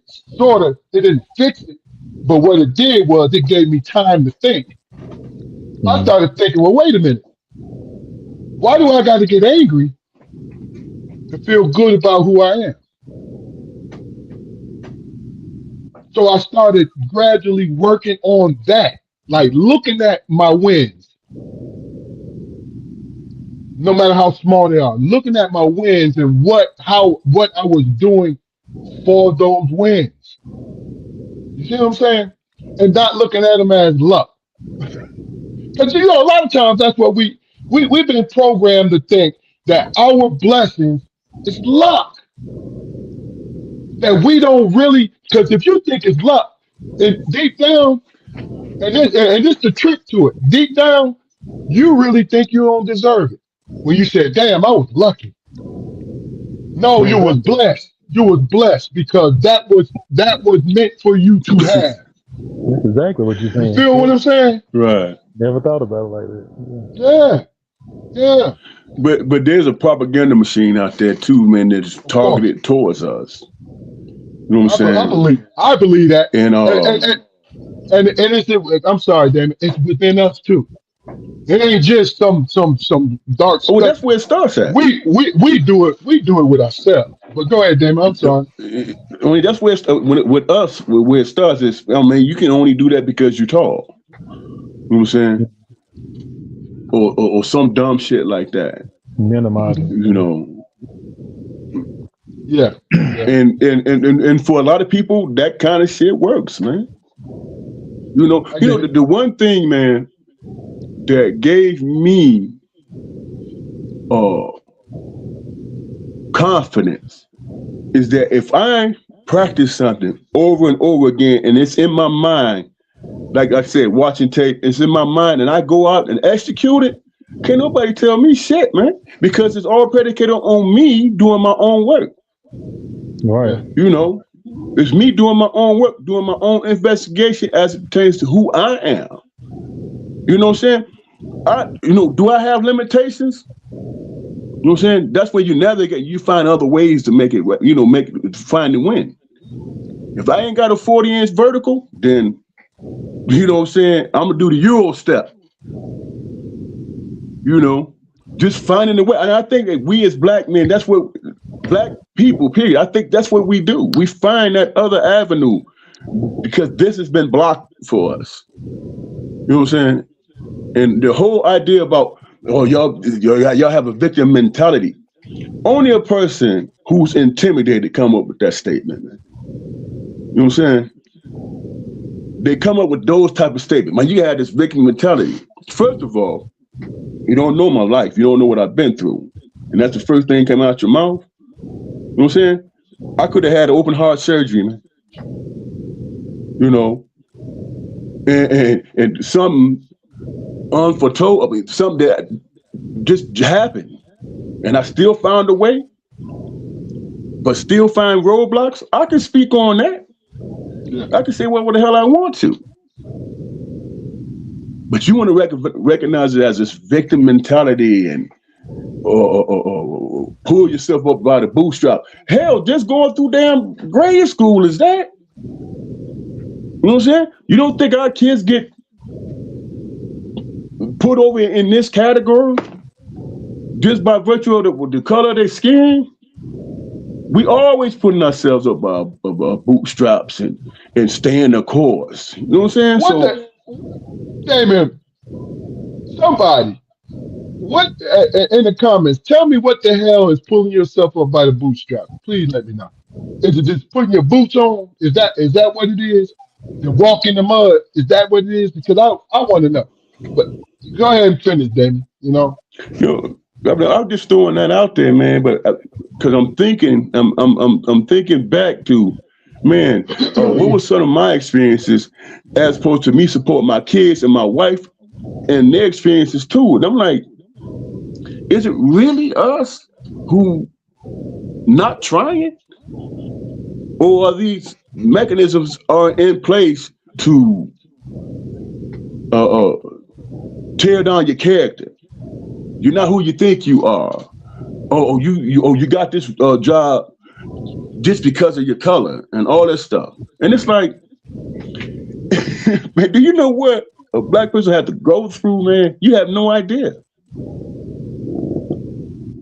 didn't fix it, but what it did was it gave me time to think. I started thinking, well, wait a minute. Why do I got to get angry to feel good about who I am? So I started gradually working on that, like looking at my wins, no matter how small they are, looking at my wins and what I was doing for those wins. You see what I'm saying? And not looking at them as luck. Because a lot of times that's what we've been programmed to think that our blessings is luck. That we don't really, because if you think it's luck, and deep down, and this the trick to it, deep down, you really think you don't deserve it. When you said, damn, I was lucky. No, you was blessed. You was blessed because that was meant for you to have. That's exactly what you're saying. You feel what I'm saying? Right. Never thought about it like that. Yeah. But there's a propaganda machine out there too, man, that's targeted towards us. You know what I'm saying? I believe that. And it's, I'm sorry, damn it, it's within us too. It ain't just some dark stuff. Oh, that's where it starts at. We do it with ourselves. But go ahead, Damon. I'm sorry. I mean, that's where with us, where it starts is, I mean, you can only do that because you're tall. You know what I'm saying? Or some dumb shit like that. Minimizing. You know. Yeah. And for a lot of people, that kind of shit works, man. You know, the one thing, man, that gave me confidence is that if I practice something over and over again and it's in my mind, like I said, watching tape, it's in my mind and I go out and execute it, can't nobody tell me shit, man, because it's all predicated on me doing my own work. Right. You know, it's me doing my own work, doing my own investigation as it pertains to who I am. You know what I'm saying? Do I have limitations? You know what I'm saying? That's where you navigate. You find other ways to make it, find the win. If I ain't got a 40-inch vertical, then, you know what I'm saying, I'm going to do the Euro step. You know, just finding the way. And I think that we as black men, that's what black people, period, I think that's what we do. We find that other avenue because this has been blocked for us. You know what I'm saying? And the whole idea about, y'all have a victim mentality. Only a person who's intimidated come up with that statement, man. You know what I'm saying? They come up with those type of statements. Man, you had this victim mentality. First of all, you don't know my life. You don't know what I've been through. And that's the first thing that came out your mouth. You know what I'm saying? I could have had open heart surgery, man. You know? And something unforetold, I mean, something that just happened. And I still found a way, but still find roadblocks. I can speak on that. I can say what the hell I want to. But you want to recognize it as this victim mentality and or pull yourself up by the bootstrap. Hell, just going through damn grade school is that. You know what I'm saying? You don't think our kids get put over in this category just by virtue of the color of their skin? We always putting ourselves up by bootstraps and staying the course. You know what I'm saying? Damon, somebody, what in the comments, tell me what the hell is pulling yourself up by the bootstrap. Please let me know. Is it just putting your boots on? Is that what it is? To walk in the mud? Is that what it is? Because I want to know. But go ahead and finish, Damon. You know. I'm just throwing that out there, man. But because I'm thinking back to, man, what were some of my experiences as opposed to me supporting my kids and my wife and their experiences too. And I'm like, is it really us who not trying? Or are these mechanisms are in place to tear down your character? You're not who you think you are. You got this job just because of your color and all that stuff. And it's like, man, do you know what a black person had to go through, man? You have no idea.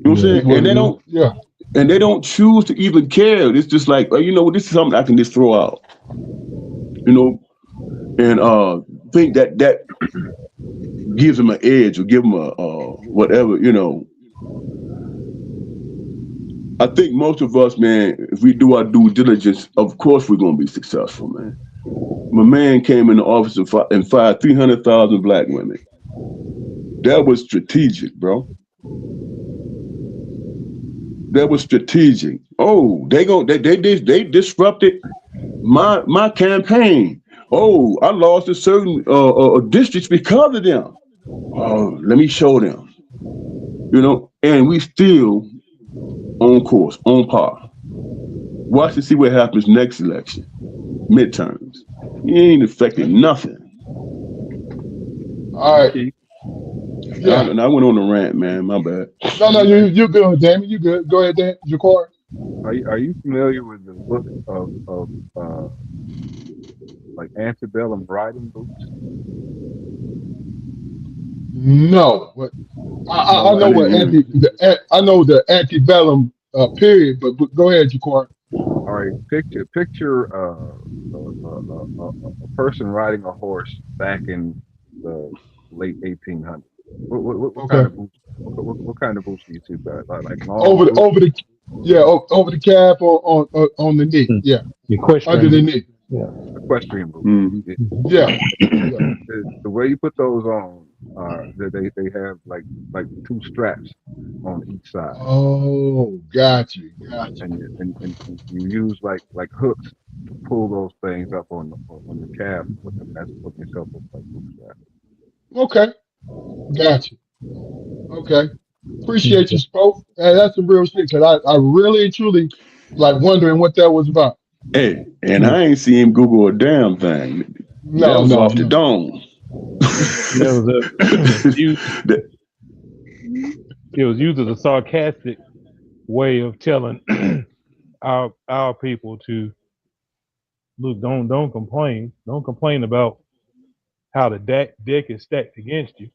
You know what I'm saying? And they don't choose to even care. It's just like, you know, this is something I can just throw out. You know, and think that gives them an edge or give them a whatever, you know. I think most of us, man, if we do our due diligence, of course we're gonna be successful, man. My man came in the office and fired 300,000 black women. That was strategic, bro. That was strategic. Oh, they disrupted my campaign. Oh, I lost a certain districts because of them. Oh, let me show them. You know, and we still on course, on par. Watch to see what happens next election, midterms. He ain't affecting nothing. All right. Yeah. I went on a rant, man. My bad. No, you good, Damon. You good. Go ahead, Dan. Jacquard. Are you familiar with the book of like antebellum writing books? No, but I know what I know the antebellum period, but go ahead, Jacquard. All right, picture a person riding a horse back in the late 1800s. What kind of boots? What kind of boots do you see? Like long over the calf on the knee. Yeah, under the knee. Yeah, equestrian boots. Mm-hmm. Yeah. The way you put those on, they have like two straps on each side. Oh, got you. And you use like hooks to pull those things up on the calf. That's what yourself looks like bootstrap. Okay, got you. Okay, appreciate you, Spoke. Hey, that's some real shit. Cause I really and truly like wondering what that was about. Hey, and I ain't seen him Google a damn thing. That was off the dome. It was used as a sarcastic way of telling our people to look. Don't complain. Don't complain about how the deck is stacked against you.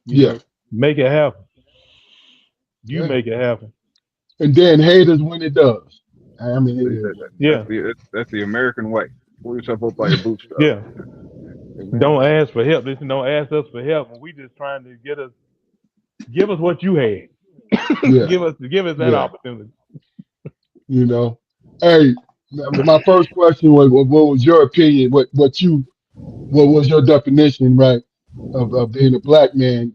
You know, make it happen. You make it happen. And then haters when it does. I mean, that's the American way. Pull yourself up by your bootstraps. Yeah. Don't ask for help. Listen, don't ask us for help. We just trying to give us what you had. give us that opportunity. You know, hey, my first question was, what was your opinion? What was your definition, right, of being a black man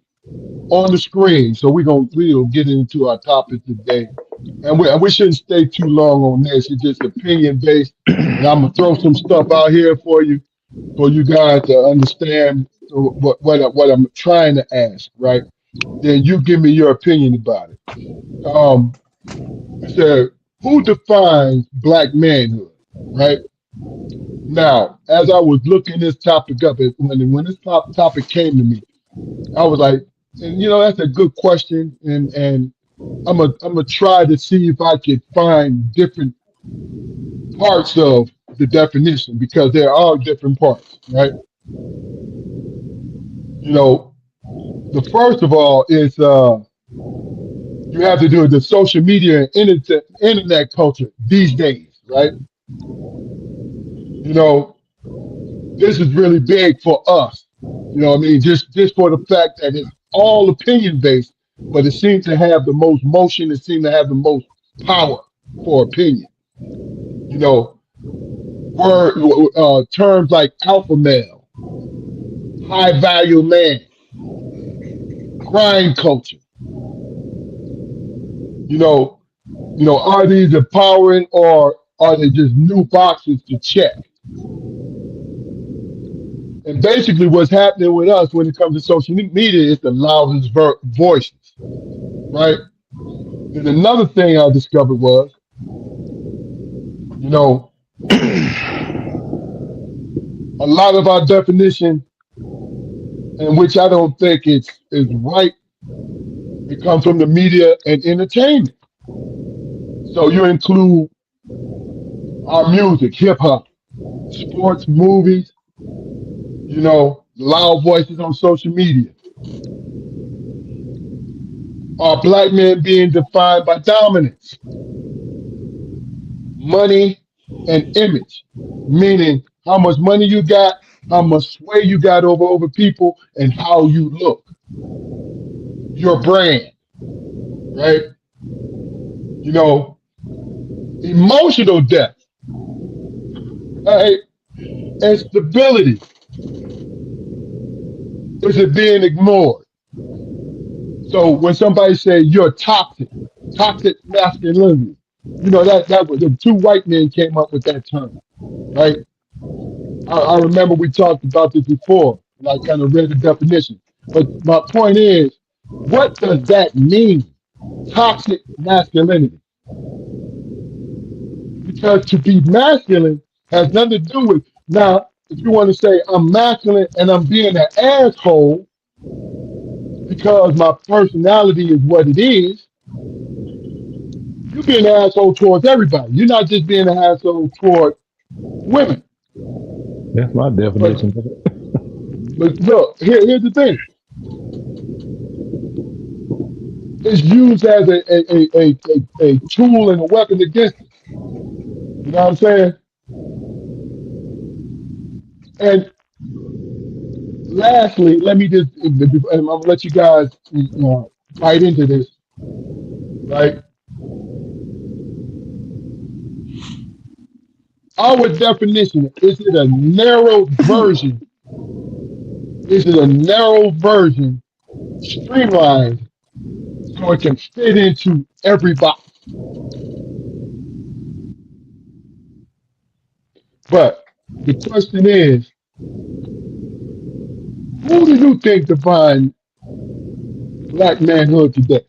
on the screen? So we'll get into our topic today, and we shouldn't stay too long on this. It's just opinion based, and I'm gonna throw some stuff out here for you guys to understand what I'm trying to ask, right? Then you give me your opinion about it. So who defines black manhood, right? Now, as I was looking this topic up, when this topic came to me, I was like, and you know, that's a good question, and I'm gonna try to see if I could find different parts of the definition, because there are different parts, right? You know, the first of all is you have to do with the social media and internet culture these days, right? You know, this is really big for us. You know what I mean? Just for the fact that it's all opinion based, but it seems to have the most motion, it seems to have the most power for opinion. You know, terms like alpha male, high value man, grind culture. You know, are these empowering or are they just new boxes to check? And basically what's happening with us when it comes to social media is the loudest voices, right? And another thing I discovered was, you know, a lot of our definition, in which I don't think is right, it comes from the media and entertainment. So you include our music, hip hop, sports, movies, you know, loud voices on social media. Are black men being defined by dominance, money, and image? Meaning how much money you got, how much sway you got over people, and how you look, your brand, right? You know, emotional depth, right? And stability. Is it being ignored? So when somebody say you're toxic, toxic masculinity, you know that was the two white men came up with that term, right? I remember we talked about this before, and I kind of read the definition. But my point is, what does that mean? Toxic masculinity, because to be masculine has nothing to do with now. If you want to say I'm masculine and I'm being an asshole because my personality is what it is, you're being an asshole towards everybody. You're not just being an asshole toward women. That's my But definition of it. but look, here's the thing. It's used as a tool and a weapon against us. You know what I'm saying? And lastly, let me just, and I'm gonna let you guys bite into this, right? Our definition, is it a narrow version? Is it a narrow version, streamlined, so it can fit into everybody? But the question is, who do you think define black manhood today?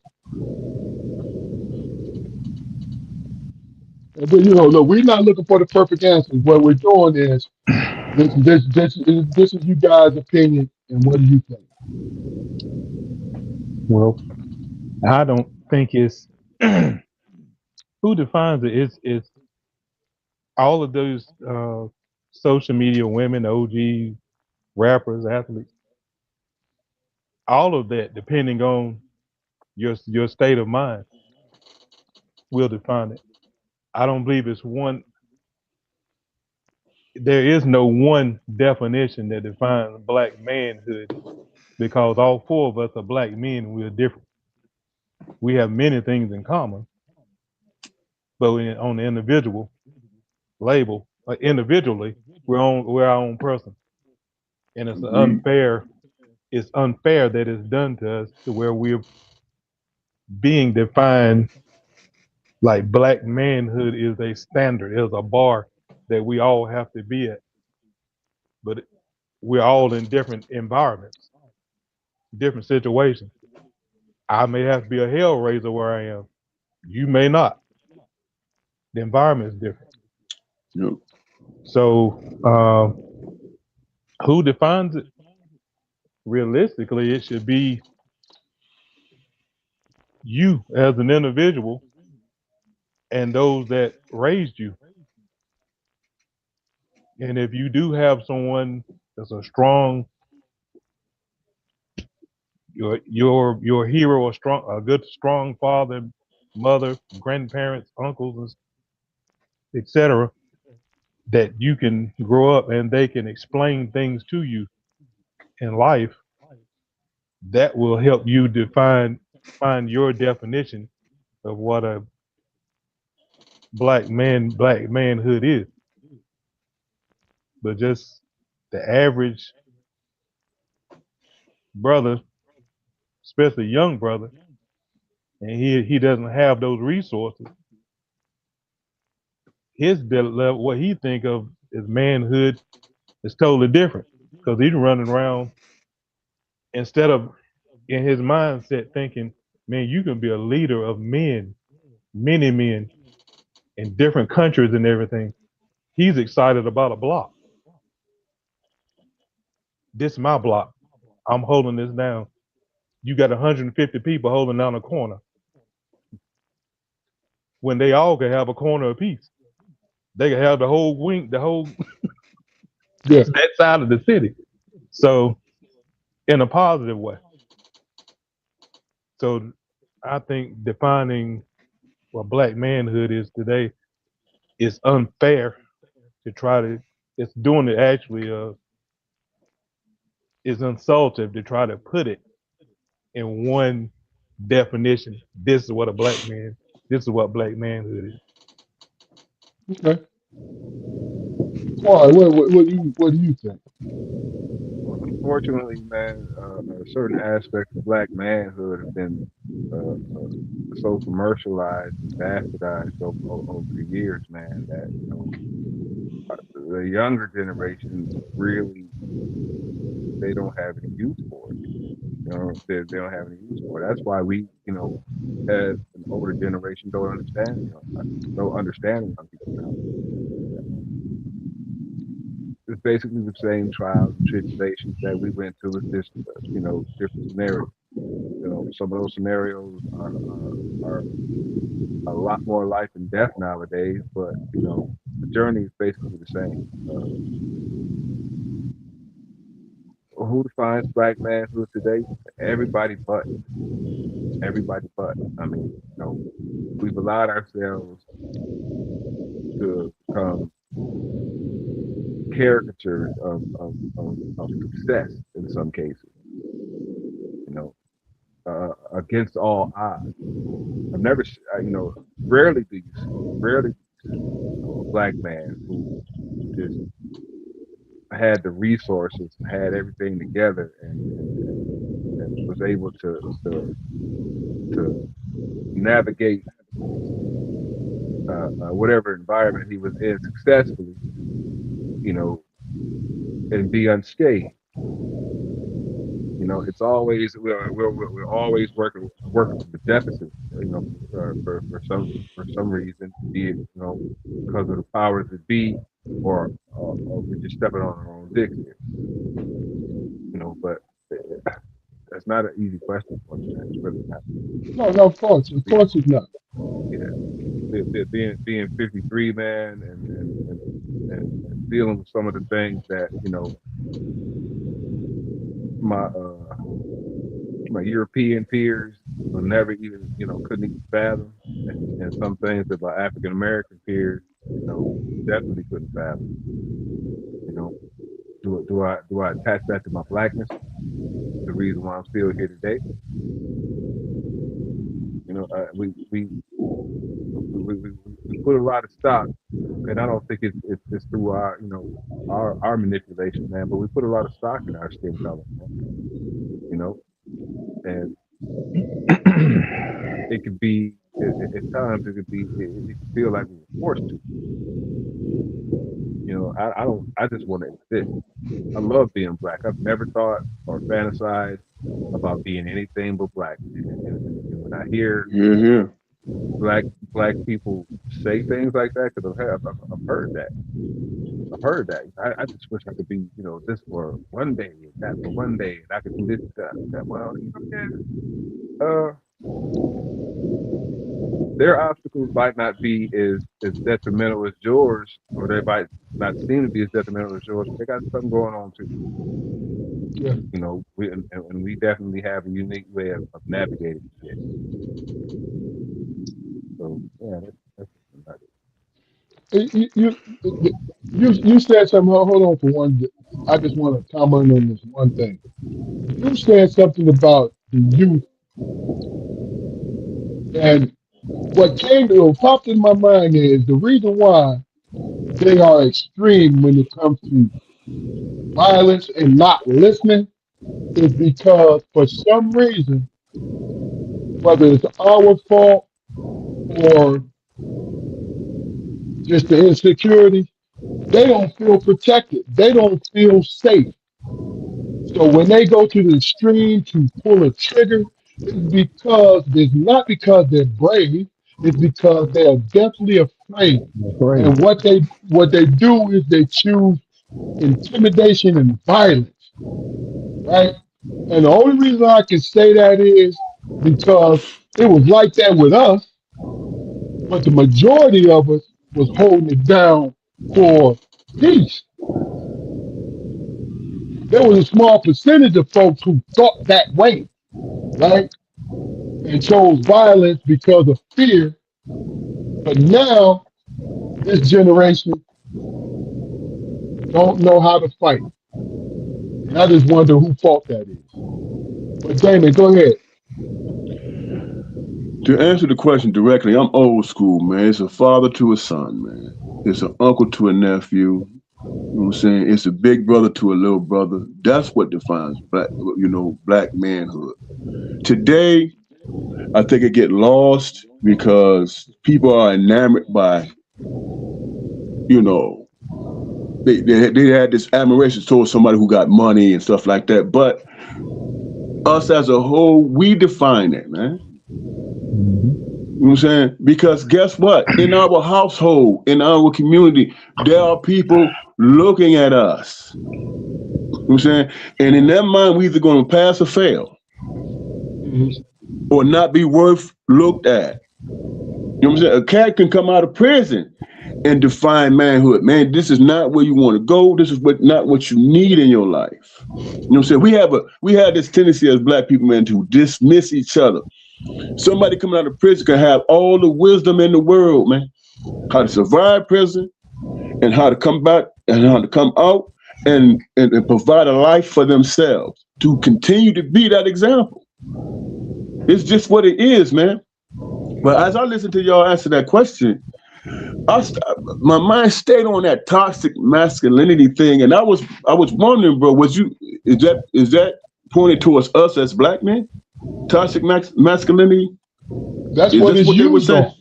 And then, look, we're not looking for the perfect answers. What we're doing is this is you guys' opinion, and what do you think? Well, I don't think it's who defines it. It's all of those social media women, OGs, rappers, athletes, all of that, depending on your state of mind, will define it. I don't believe it's one. There is no one definition that defines black manhood because all four of us are black men and we're different. We have many things in common, but on the individual label, individually, we're our own person, and it's Agreed. unfair. It's unfair that it's done to us to where we're being defined like black manhood is a standard, is a bar that we all have to be at. But we're all in different environments, different situations. I may have to be a hellraiser where I am. You may not. The environment is different. Yep. So, who defines it? Realistically, it should be you as an individual and those that raised you. And if you do have someone that's a strong, your hero, a good strong father, mother, grandparents, uncles, etc., that you can grow up and they can explain things to you in life, that will help you find your definition of what a black manhood is. But just the average brother, especially young brother, and he doesn't have those resources. His level, what he think of as manhood, is totally different because he's running around instead of in his mindset thinking, man, you can be a leader of men, many men in different countries and everything. He's excited about a block. This is my block. I'm holding this down. You got 150 people holding down a corner when they all could have a corner apiece. They could have the whole wing, the whole Yeah, that side of the city. So in a positive way. So I think defining what black manhood is today is unfair to try to. It's doing it actually. Is insultive to try to put it in one definition. This is what a black man. This is what black manhood is. Okay. Why? What do you think? Unfortunately, man, certain aspects of black manhood have been so commercialized and bastardized over the years, man, that the younger generation really they don't have any use for it. They don't have any use for it. That's why we, as an older generation, don't understand young people now. It's basically the same trials and tribulations that we went through. It's just, different scenarios. Some of those scenarios are a lot more life and death nowadays, but the journey is basically the same. Who defines black manhood today? Everybody but. Everybody but. I mean, we've allowed ourselves to become caricatures of success in some cases. Against all odds. I've never, rarely do you see a black man who just had the resources, had everything together, and was able to navigate whatever environment he was in successfully, and be unscathed. It's always we're always working with deficits, for some reason, be it because of the powers that be, or we're just stepping on our own dicks here. But that's not an easy question for me. It's really not. No, of course it's not. Yeah, being 53, man, and dealing with some of the things that my European peers will never even couldn't even fathom, and some things that my African American peers definitely couldn't fathom. Do I attach that to my blackness? The reason why I'm still here today. We put a lot of stock, and I don't think it's through our manipulation, man. But we put a lot of stock in our skin color, man. And it could be at times it could feel like we were forced to. I just want to exist. I love being black. I've never thought or fantasized about being anything but black. And when I hear black people say things like that, because I've heard that. I've heard that. I just wish I could be, this for one day, that for one day, and I could do this, that. Well, their obstacles might not be as detrimental as yours, or they might not seem to be as detrimental as yours, but they got something going on too. Yeah. We definitely have a unique way of navigating it. So yeah, that's about it. You said something. Hold on for one. I just want to comment on this one thing. You said something about the youth, and what popped in my mind is the reason why they are extreme when it comes to violence and not listening is because for some reason, whether it's our fault or just the insecurity, they don't feel protected. They don't feel safe. So when they go to the extreme to pull a trigger, it's not because they're brave. It's because they are definitely afraid. And what they do is they choose intimidation and violence, right? And the only reason I can say that is because it was like that with us, but the majority of us was holding it down for peace. There was a small percentage of folks who thought that way, right? and chose violence because of fear. But now this generation don't know how to fight. And I just wonder who fault that is. But Damon, go ahead. To answer the question directly, I'm old school, man. It's a father to a son, man. It's an uncle to a nephew. You know what I'm saying? It's a big brother to a little brother. That's what defines black manhood. Today, I think it get lost because people are enamored by, they had this admiration towards somebody who got money and stuff like that. But us as a whole, we define it, man. You know what I'm saying? Because guess what? In our household, in our community, there are people looking at us. You know what I'm saying? And in their mind, we either going to pass or fail. Or not be worth looked at. You know what I'm saying? A cat can come out of prison and define manhood. Man, this is not where you want to go. This is not what you need in your life. You know what I'm saying? We have this tendency as black people, man, to dismiss each other. Somebody coming out of prison can have all the wisdom in the world, man. How to survive prison and how to come back and how to come out and provide a life for themselves to continue to be that example. It's just what it is, man. But as I listen to y'all answer that question, my mind stayed on that toxic masculinity thing, and I was wondering, bro, is that pointed towards us as black men? Toxic masculinity. That's what it's used on.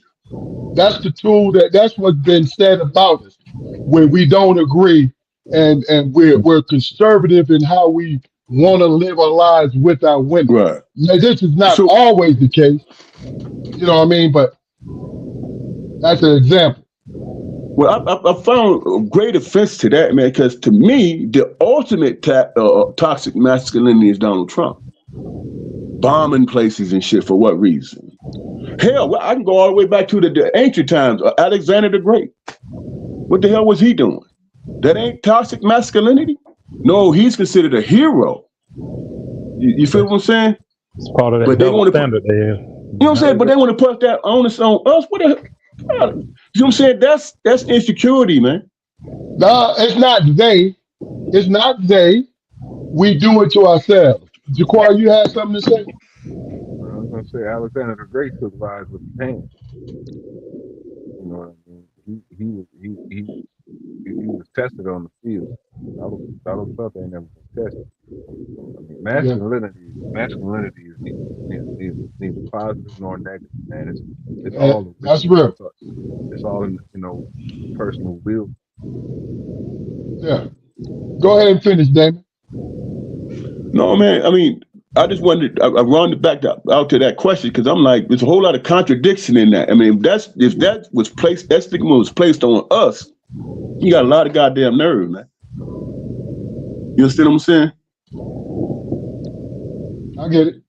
That's the tool that's what's been said about us when we don't agree and we're conservative in how we want to live our lives with our women. Right. Now, this is not always the case. You know what I mean? But that's an example. Well, I found a great offense to that, man, because to me, the ultimate toxic masculinity is Donald Trump. Bombing places and shit for what reason? Hell, I can go all the way back to the ancient times. Alexander the Great. What the hell was he doing? That ain't toxic masculinity? No, he's considered a hero. You feel what I'm saying? It's part of that double standard there. You know what I'm saying? But they want to put that onus on us. What the hell? You know what I'm saying? That's insecurity, man. No, it's not they. It's not they. We do it to ourselves. Jaquar, you had something to say? I was gonna say Alexander the Great took lives with his hands. You know what I mean? He was tested on the field. Donald Trump ain't never been tested. I mean, masculinity is neither positive nor negative, man. It's all that's real. It's all in personal will. Yeah. Go ahead and finish, Damon. No, man. I mean, I just wanted I rounded back out to that question because I'm like, there's a whole lot of contradiction in that. I mean, if that stigma was placed on us, you got a lot of goddamn nerve, man. You understand what I'm saying? I get it.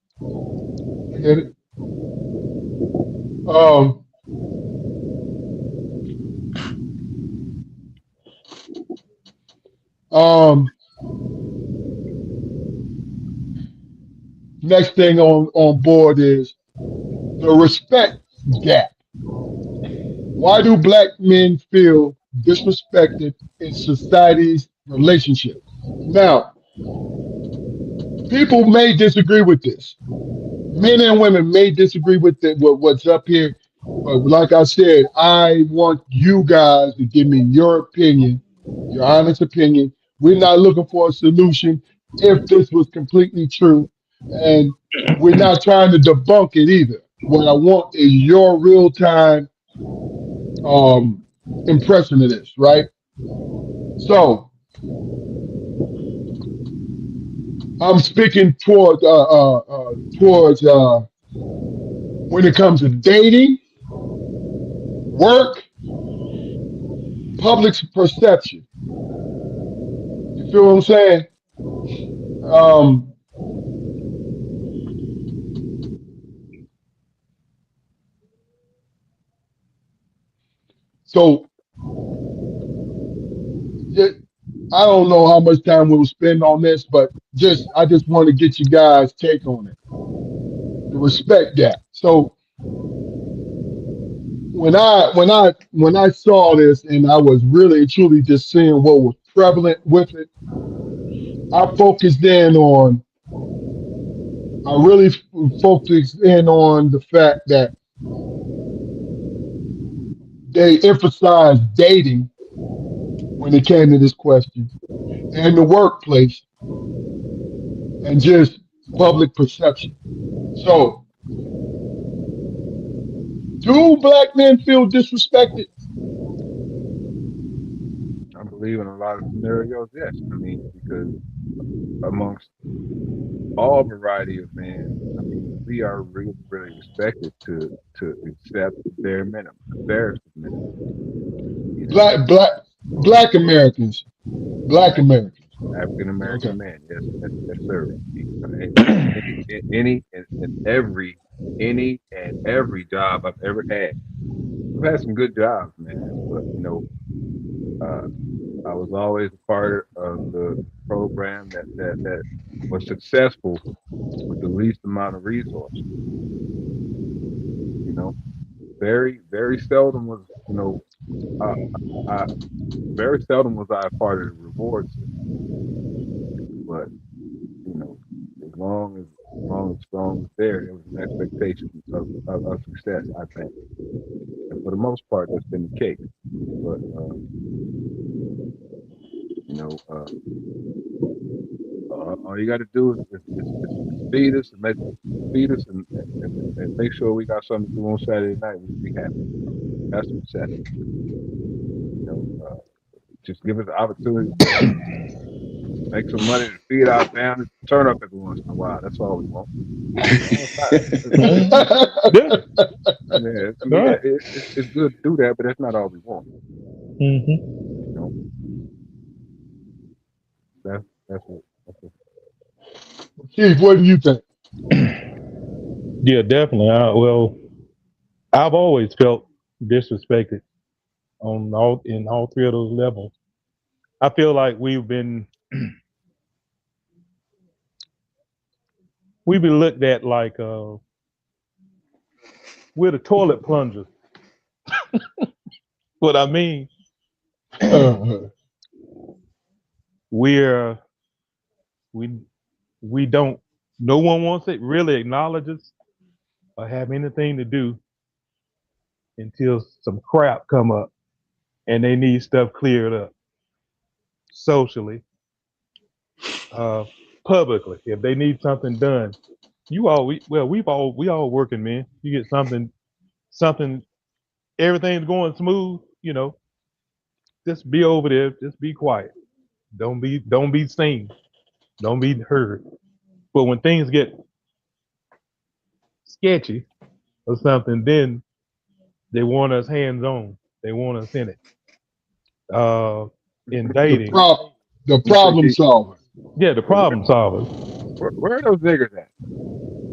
Next thing on board is the respect gap. Why do black men feel disrespected in society's relationships? Now, people may disagree with this. Men and women may disagree with what's up here. But like I said, I want you guys to give me your opinion, your honest opinion. We're not looking for a solution if this was completely true. And we're not trying to debunk it either. What I want is your real-time impression of this, right? So I'm speaking towards when it comes to dating, work, public perception. You feel what I'm saying? So I don't know how much time we'll spend on this, but I just want to get you guys' take on it. The respect gap. So when I saw this and I was really truly just seeing what was prevalent with it, I focused in on I really focused in on the fact that they emphasized dating when it came to this question and the workplace and just public perception. So, do black men feel disrespected? I believe in a lot of scenarios, yes. I mean, because amongst all variety of men, I mean, we are really, really respected to accept the bare minimum, the barest of minimum. You know, Black Americans, Black Americans. African Okay. American man, yes, yes, yes, sir. Any and every any and every job I've ever had. I've had some good jobs, man, but uh, I was always a part of the program that was successful with the least amount of resources. You know, very very seldom was uh, I very seldom was I a part of the reward system, but you know, as long as there was an expectation of success, I think, and for the most part, that's been the case. But you know, all you got to do is feed us and and make sure we got something to do on Saturday night. We'll be happy. That's success. You know, just give us the opportunity to make some money to feed our families, turn up every once in a while. That's all we want. Yeah. Yeah, I All mean, right. it's good to do that, but that's not all we want. Mm-hmm. You know, that's what. Keith, what do you think? Yeah, definitely. Well, I've always felt disrespected in all three of those levels. I feel like we've been looked at like we're the toilet plungers. What I mean, Uh, we're we we don't. No one wants it really acknowledges or have anything to do until some crap come up and they need stuff cleared up socially, uh, publicly. If they need something done, we all working, man. You get something, everything's going smooth. Just be over there. Just be quiet. Don't be seen. Don't be heard. But when things get sketchy or something, then they want us hands on. They want us in it. Uh, in the dating, the You say, problem Keith, solver. yeah, the where, problem solvers. where are those niggas at?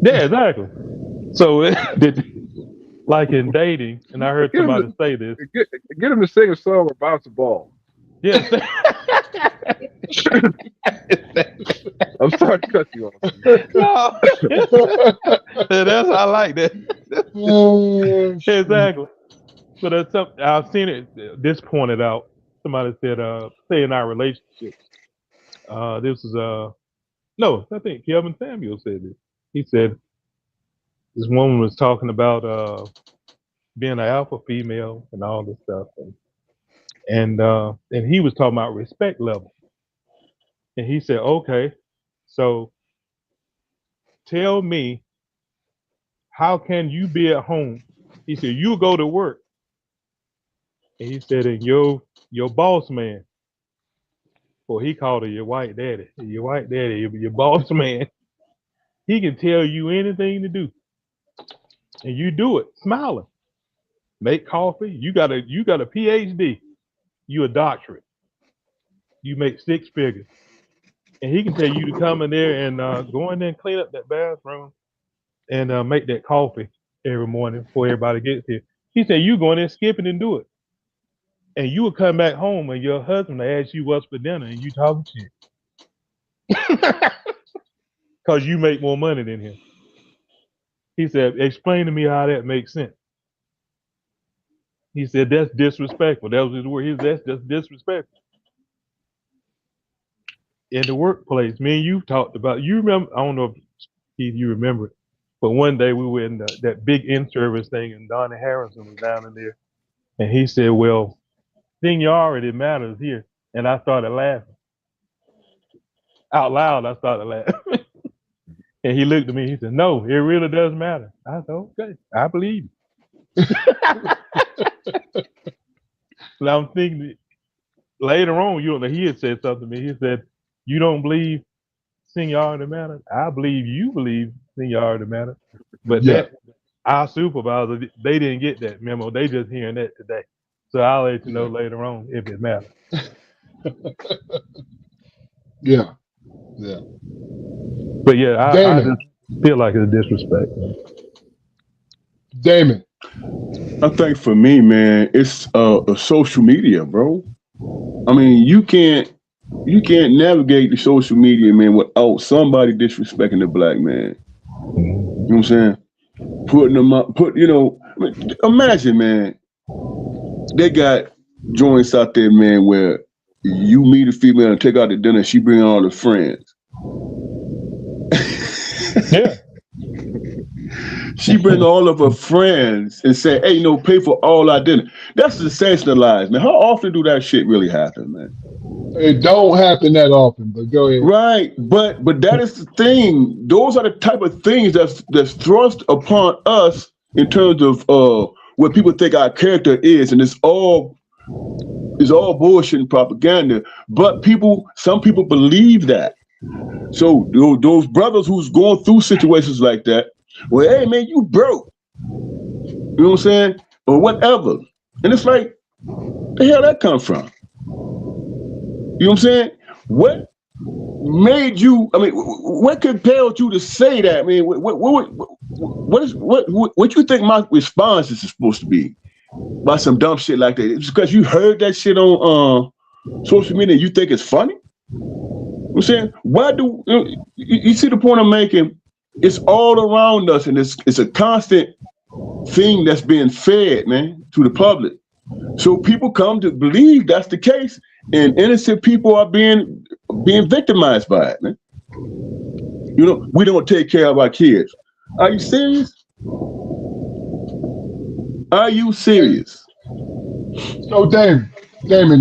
Yeah, exactly. So, like in dating, and I heard Get them somebody say this. to get them to sing a song about the ball. Yes. I'm sorry to cut you off. No. That's I like that. Exactly. So that's something I've seen it. This pointed out. Somebody said, "Say in our relationship." This is no, I think Kevin Samuel said this. He said this woman was talking about being an alpha female and all this stuff, and he was talking about respect level, and he said, "Okay, so tell me, how can you be at home?" He said, "You go to work," and he said, "And your boss man." Well, he called her your white daddy. Your white daddy, your boss man. He can tell you anything to do, and you do it smiling. Make coffee. You got a PhD. You a doctorate. You make six figures, and he can tell you to come in there and go in there and clean up that bathroom and make that coffee every morning before everybody gets here. He said you go in there, skip it, and do it, and you will come back home and your husband will ask you what's for dinner, and you talking shit because you make more money than him. He said, explain to me how that makes sense. He said, that's disrespectful. That was his word. He said, that's just disrespectful. In the workplace, me and you talked about, you remember, I don't know if Keith, you remember it, but one day we were in that big in-service thing and Donnie Harrison was down in there. And he said, well, seniority matters here. And I started laughing. Out loud, I started laughing. And he looked at me, he said, no, it really does matter. I said, okay, I believe you. But I'm thinking later on, you know, he had said something to me. He said, you don't believe seniority matters? I believe you believe seniority matters. But Yeah. that our supervisor, they didn't get that memo. They just hearing that today. So I'll let you know later on if it matters. Yeah. Yeah. But yeah, I Damon. just feel like it's disrespect. Damon. I think for me, man, it's social media, bro. I mean, you can't navigate the social media, man, without somebody disrespecting the black man. You know what I'm saying? Putting them up, imagine, man, they got joints out there, man, where you meet a female and take out to dinner, she bring all her friends. Yeah. She bring all of her friends and say, hey, pay for all our dinner. That's sensationalized, man. How often do that shit really happen, man? It don't happen that often, but go ahead. Right, but that is the thing. Those are the type of things that's thrust upon us in terms of what people think our character is, and it's all bullshit and propaganda. But some people believe that. So those brothers who's going through situations like that, well, hey man, you broke. You know what I'm saying? Or whatever. And it's like, the hell that come from? You know what I'm saying? What made you? I mean, what compelled you to say that? I mean, what you think my response is supposed to be by some dumb shit like that? It's because you heard that shit on social media and you think it's funny? You know what I'm saying? Why do you see the point I'm making? It's all around us, and it's a constant thing that's being fed, man, to the public. So people come to believe that's the case, and innocent people are being victimized by it, man. We don't take care of our kids. Are you serious? Are you serious? So, Damon,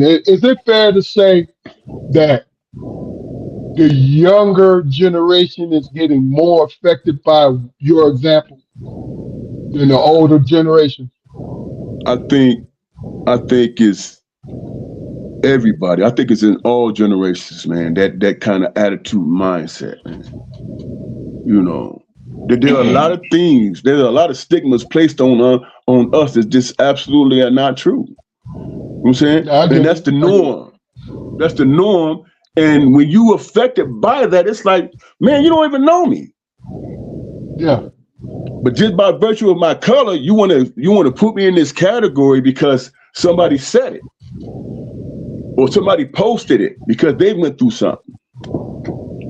is it fair to say that the younger generation is getting more affected by your example than the older generation? I think it's everybody. I think it's in all generations, man. That kind of attitude mindset, man. There are a lot of things. There's a lot of stigmas placed on us that just absolutely are not true. You know what I'm saying? And that's the norm. That's the norm. And when you affected by that, it's like, man, you don't even know me. Yeah. But just by virtue of my color, you want to put me in this category because somebody said it, or somebody posted it because they went through something.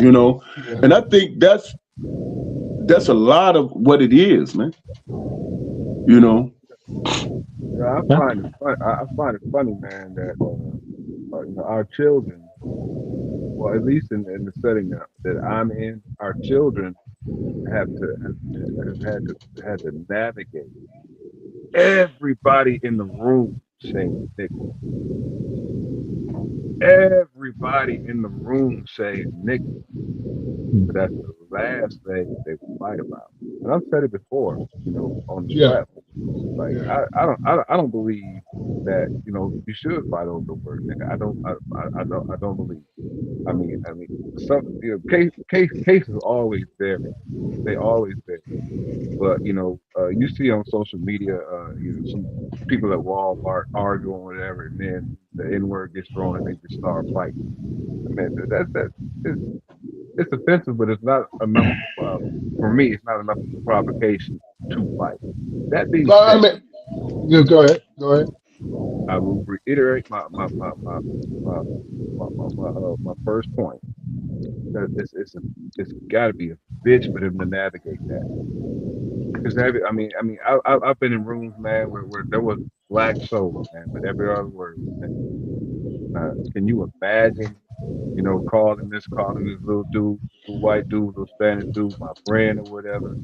And I think that's a lot of what it is, man. Yeah, I find it funny, man, that our children, well, at least in the setting that I'm in, our children have had to navigate everybody in the room saying nigga. Everybody in the room saying nigga. But that's the last thing they will fight about. And I've said it before, on the platform. Like I don't believe that you should fight over the word nigga. I don't believe. I mean, some cases always vary. They always vary. But you see on social media, some people at Walmart arguing or whatever, and then the N word gets thrown and they just start fighting. I mean, it's offensive, but it's not enough. For me, it's not enough provocation to fight. That being said, Go ahead. I will reiterate my first point. That it's got to be a bitch for them to navigate that. Cause I've been in rooms, man, where there was black soul, man, but every other word was nigga. Can you imagine, calling this little dude, little white dude, little Spanish dude, my friend or whatever,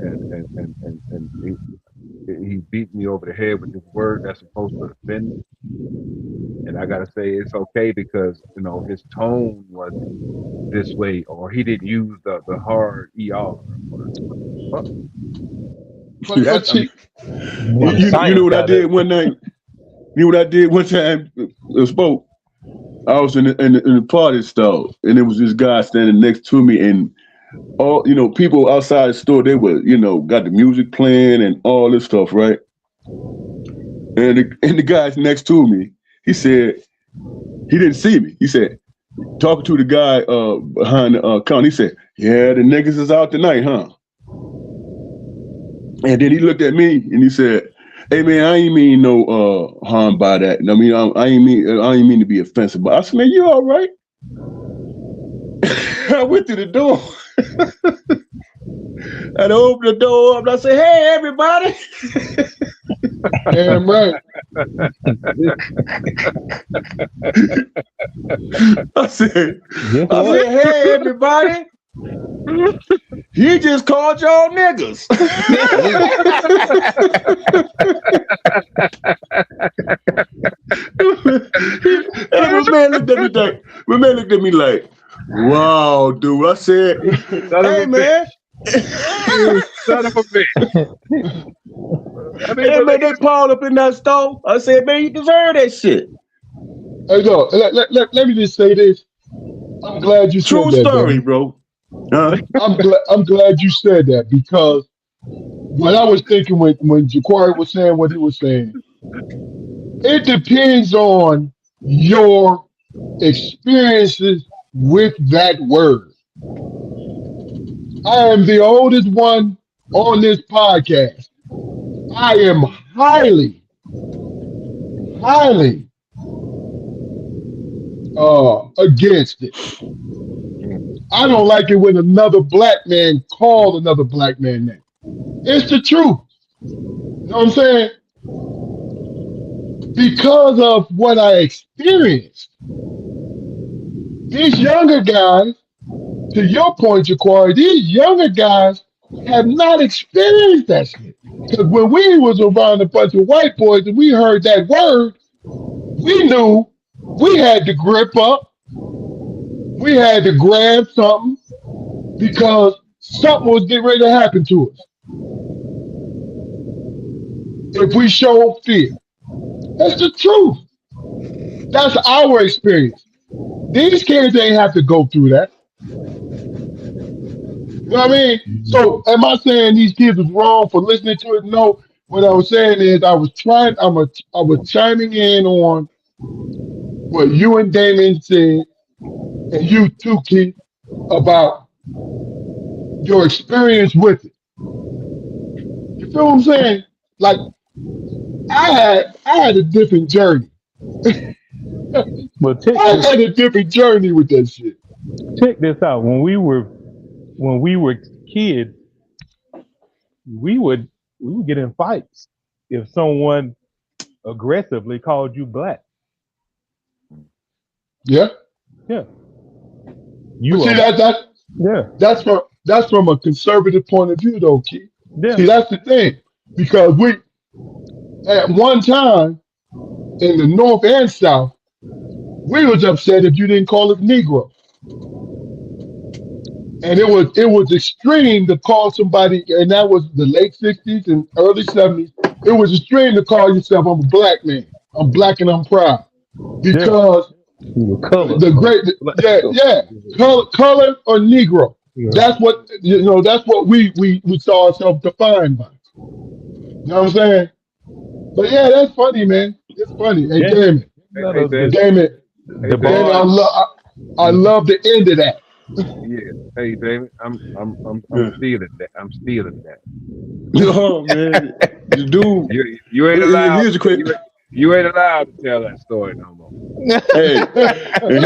and he beat me over the head with this word that's supposed to offend me, and I gotta say it's okay because his tone wasn't this way, or he didn't use the hard er. But see, You know what I did one night? You know what I did one time? Spoke. I was in the party stall, and there was this guy standing next to me, and all people outside the store, they were got the music playing and all this stuff, right? And the guys next to me, he said he didn't see me. He said, talking to the guy behind the counter, he said, "Yeah, the niggas is out tonight, huh?" And then he looked at me and he said, "Hey man, I ain't mean no harm by that. I mean, I ain't mean to be offensive." But I said, "Man, you all right?" I went to the door. And I opened the door up and I said, "Hey everybody." damn right. I said, "Hey everybody. He just called y'all niggas." And my man looked at me like, "Wow, dude." I said, "Hey man." Son of a bitch. Hey man, they piled up in that stove. I said, "Man, you deserve that shit." Hey, no, let me just say this. I'm glad you said True that, story, man. bro. I'm glad you said that, because what I was thinking when Jaquari was saying what he was saying, it depends on your experiences with that word. I am the oldest one on this podcast. I am highly against it. I don't like it when another black man calls another black man name. It's the truth. You know what I'm saying? Because of what I experienced, these younger guys, to your point, Jaquari, these younger guys have not experienced that shit. Because when we was around a bunch of white boys and we heard that word, we knew we had to grip up. We had to grab something because something was getting ready to happen to us if we show fear. That's the truth. That's our experience. These kids ain't have to go through that. You know what I mean? So am I saying these kids was wrong for listening to it? No. What I was saying is I was chiming in on what you and Damon said, and you too, Keith, about your experience with it. You feel what I'm saying? Like I had a different journey. But I had a different journey with that shit. check this out. When we were kids, we would get in fights if someone aggressively called you black. Yeah. Yeah. But see that's from a conservative point of view though, Keith. Yeah. See, that's the thing. Because we at one time in the North and South, we was upset if you didn't call us Negro. And it was extreme to call somebody, and that was the late 60s and early 70s. It was extreme to call yourself, "I'm a black man. I'm black and I'm proud." Because the great color or Negro. Yeah. That's what we saw ourselves defined by. You know what I'm saying? But yeah, that's funny, man. It's funny. Hey, Yeah. damn it. I love the end of that. Yeah. Hey, David, I'm stealing that. I'm stealing that. Oh man, the dude. You ain't allowed. Here's a quick. You ain't allowed to tell that story no more. Hey, and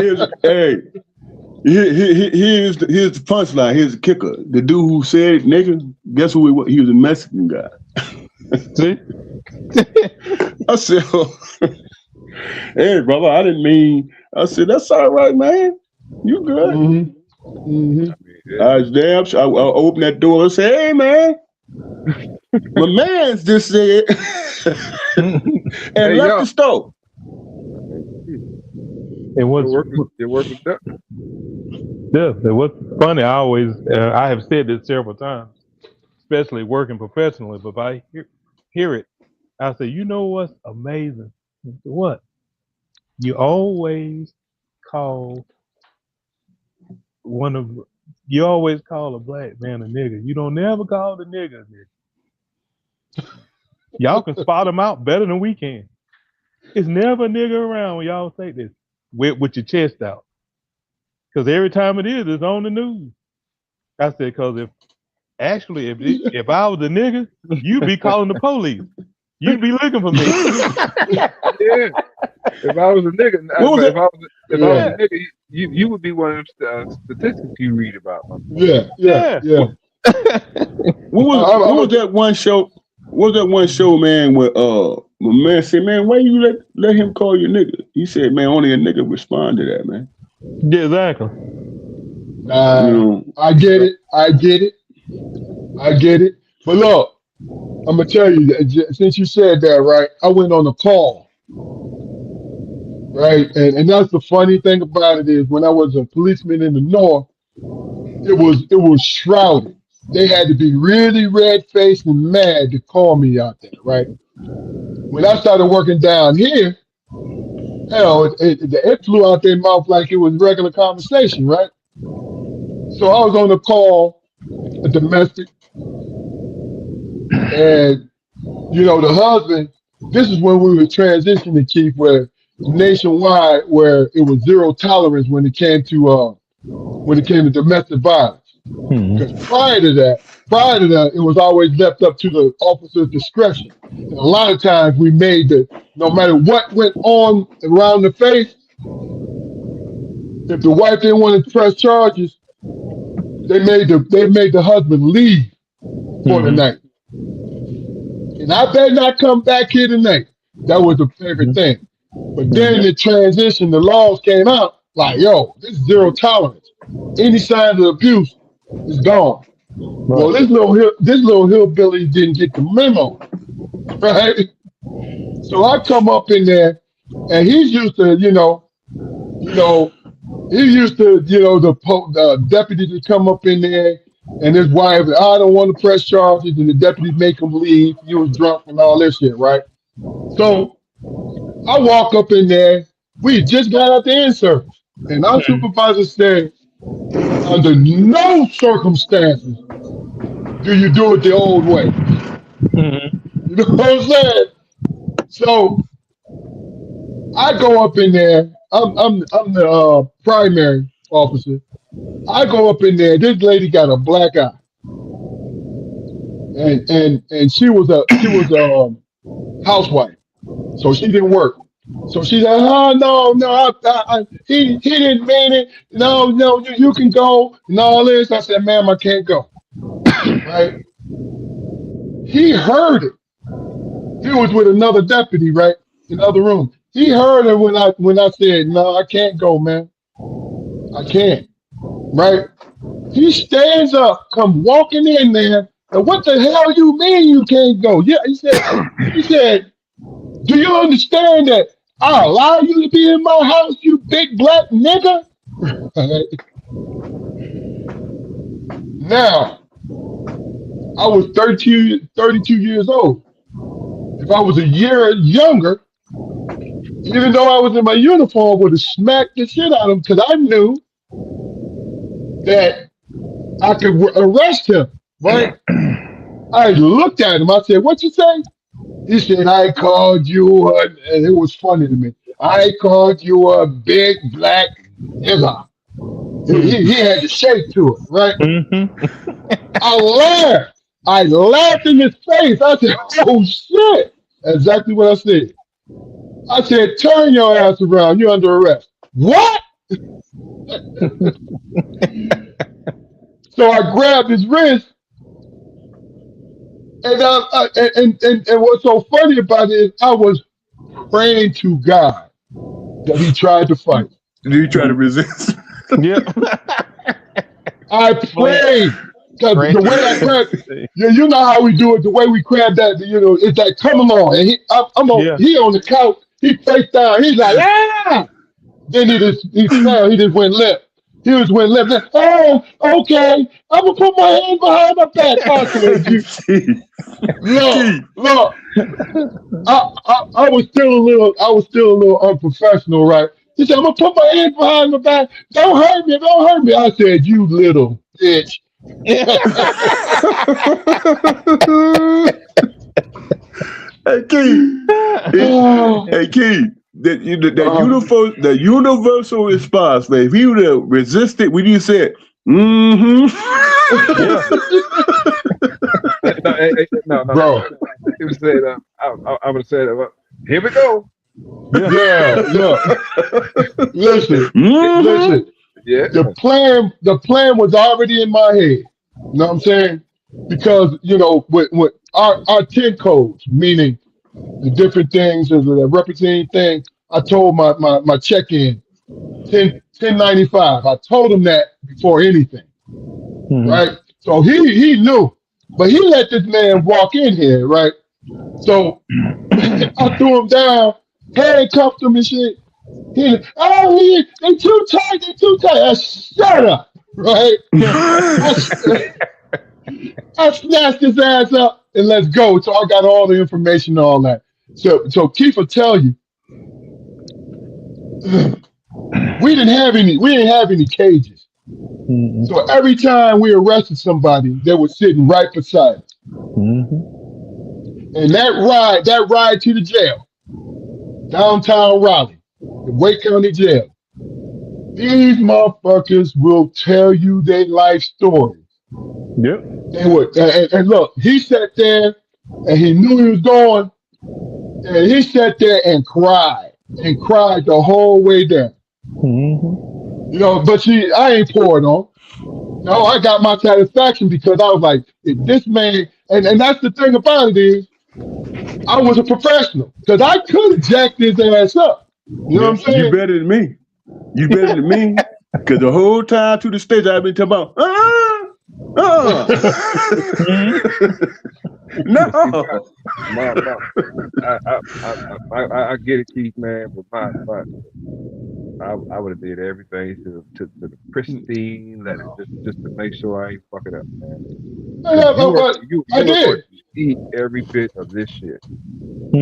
Here's the punchline. Here's the kicker. The dude who said nigga, guess who he was? He was a Mexican guy. See? I said, hey, brother, I didn't mean. I said, that's all right, man. You good? I was damn sure. I opened that door and said, hey, man. My man's just said, and left the store. And what's it worked with that. yeah, what's funny, I have said this several times, especially working professionally, but if I hear it, I say, you know what's amazing? What? You always call you always call a black man a nigga. You don't never call the nigga a nigga. Y'all can spot them out better than we can. It's never a nigga around when y'all say this with your chest out. Because every time it is, it's on the news. I said, because if I was a nigga, you'd be calling the police. You'd be looking for me. Yeah. If I was a nigga, if I was a nigga, you would be one of them statistics you read about. Yeah. What was that one show? What was that one show, man, where my man said, man, why you let him call you nigga? He said, man, only a nigga respond to that, man. Yeah, exactly. I get it. But look, I'm gonna tell you, since you said that, right? I went on a call, right? And that's the funny thing about it is when I was a policeman in the north, it was shrouded. They had to be really red-faced and mad to call me out there, right? When I started working down here, hell, it flew out their mouth like it was regular conversation, right? So I was on the call, a domestic, and the husband. This is when we were transitioning, Chief, where nationwide, where it was zero tolerance when it came to domestic violence. Because prior to that, it was always left up to the officer's discretion. And a lot of times we made no matter what went on around the face, if the wife didn't want to press charges, they made the husband leave for the night. And I better not come back here tonight. That was the favorite thing. But then the transition, the laws came out like, yo, this is zero tolerance. Any signs of abuse is gone. Well, this little hillbilly didn't get the memo, right? So I come up in there, and he's used to, the deputy to come up in there, and his wife, I don't want to press charges, and the deputy make him leave. He was drunk and all this shit, right? So I walk up in there. We just got out the in-service, and our supervisor said, under no circumstances do you do it the old way. You know what I'm saying? So I go up in there. I'm the primary officer. I go up in there. This lady got a black eye, and she was a housewife, so she didn't work. So she said, "Oh no, he didn't mean it. No, you can go and all this." I said, "Ma'am, I can't go." Right? He heard it. He was with another deputy, right, in the other room. He heard it when I said, "No, I can't go, man. I can't." Right? He stands up, come walking in there, and what the hell you mean you can't go? Yeah, he said, do you understand that I allow you to be in my house, you big black nigga? Now, I was 32 years old. If I was a year younger, even though I was in my uniform, I would have smacked the shit out of him because I knew that I could arrest him, right? I looked at him. I said, "What you say?" He said, "I called you and it was funny to me. I called you a big black nigga." He had the shape to it, right? I laughed in his face. I said, "Oh shit!" Exactly what I said. I said, "Turn your ass around. You're under arrest." What? So I grabbed his wrist, and what's so funny about it is I was praying to God that he tried to fight. Did you try to resist? Yeah. I prayed. Cause the way I grabbed, you know how we do it. The way we grab that, it's like come along. And he on the couch. He face down. He's like, ah. Then he just went left. He just went left. Oh, okay. I'm gonna put my hand behind my back. Look. I was still a little unprofessional, right? He said, I'm gonna put my hand behind my back. Don't hurt me. I said, you little bitch. Hey Keith, the universal response, man. If you would have resisted when you said, No, bro. He would say, I would have said, here we go. Yeah, look. Listen. Yeah. The plan was already in my head. You know what I'm saying? Because with our 10 codes, meaning the different things as a representing thing, I told my check-in 1095. I told him that before anything. Right? So he knew. But he let this man walk in here, right? So I threw him down, handcuffed him and shit. They too tight. Shut up, right? I snatched his ass up and let's go. So I got all the information and all that. So Keith will tell you, we didn't have any cages. So every time we arrested somebody, they were sitting right beside us. And that ride to the jail, downtown Raleigh, the Wake County Jail, these motherfuckers will tell you their life stories. Yep. They would, and look, he sat there and he knew he was going, and he sat there and cried the whole way down. But I ain't pouring on. No, I got my satisfaction because I was like, if this man, and that's the thing about it is, I was a professional because I could have jacked his ass up. You know what I'm saying? You better than me. You better than me. Because the whole time to the stage, I've been talking about, no. I get it, Keith, man, but I would have did everything to the pristine letter just to make sure I ain't fuck it up, man. I did. Eat every bit of this shit.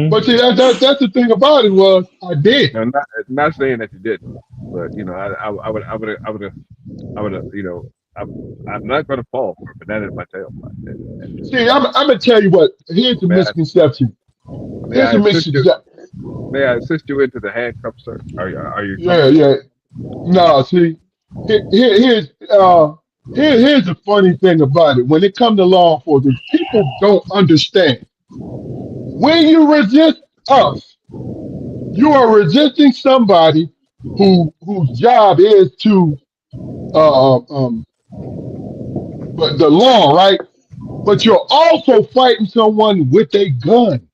But see, that's the thing about it was I did. Now, not saying that you didn't, but I would have, I'm not gonna fall for it, but that is my tailpipe. See, I'm gonna tell you what. Here's the misconception. May I assist you into the handcuff, sir? Are you? Yeah. No, see, here's the funny thing about it. When it comes to law enforcement, people don't understand. When you resist us, you are resisting somebody whose job is to but the law, right? But you're also fighting someone with a gun.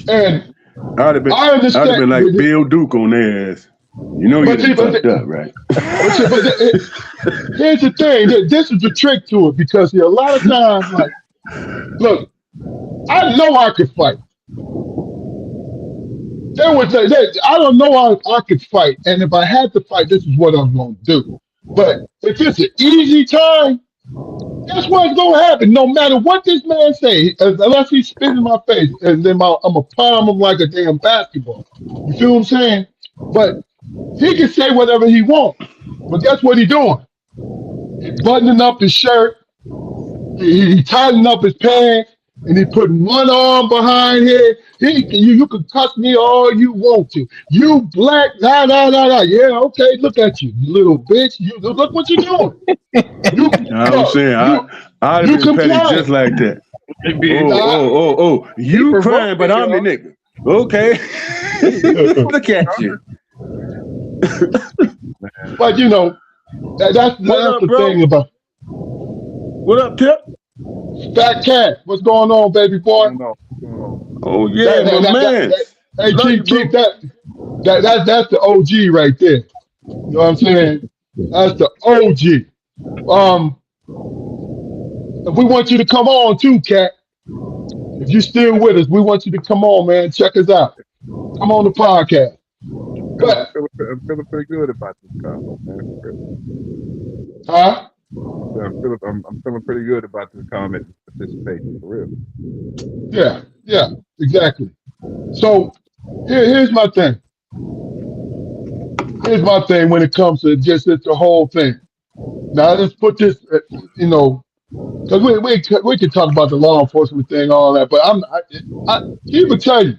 And I'd have been like Bill Duke on their ass. You fucked up, right? Here's the thing. This is the trick to it because a lot of times, like, look, I know I could fight. I don't know I could fight, and if I had to fight, this is what I'm going to do. But if it's an easy time, guess what's going to happen? No matter what this man say, unless he's spitting in my face, and then I'm going to palm him like a damn basketball. You feel what I'm saying? But he can say whatever he wants. But guess what he's doing? He's buttoning up his shirt. He tightening up his pants. And he putting one arm behind here. You can cuss me all you want to. You black, Yeah, okay, look at you little bitch. Look what you're doing. I'm saying, I'd have been petty just like that. You crying, but I'm the nigga. Okay. Look at you. But you know, that's up, the bro? thing about What up, Tip? Fat Cat. What's going on, baby boy? Oh yeah, my man. Hey, Love you, keep bro. that's the OG right there. You know what I'm saying? That's the OG. We want you to come on too, Cat. If you're still with us, we want you to come on, man. Check us out. Come on the podcast. But I'm feeling pretty good about this comment, man. huh? I'm feeling pretty good about this comment participation for real. Yeah, exactly. So here's my thing. Here's my thing when it comes to just the whole thing. Now let's put this, you know, because we could talk about the law enforcement thing, all that, but I even tell you,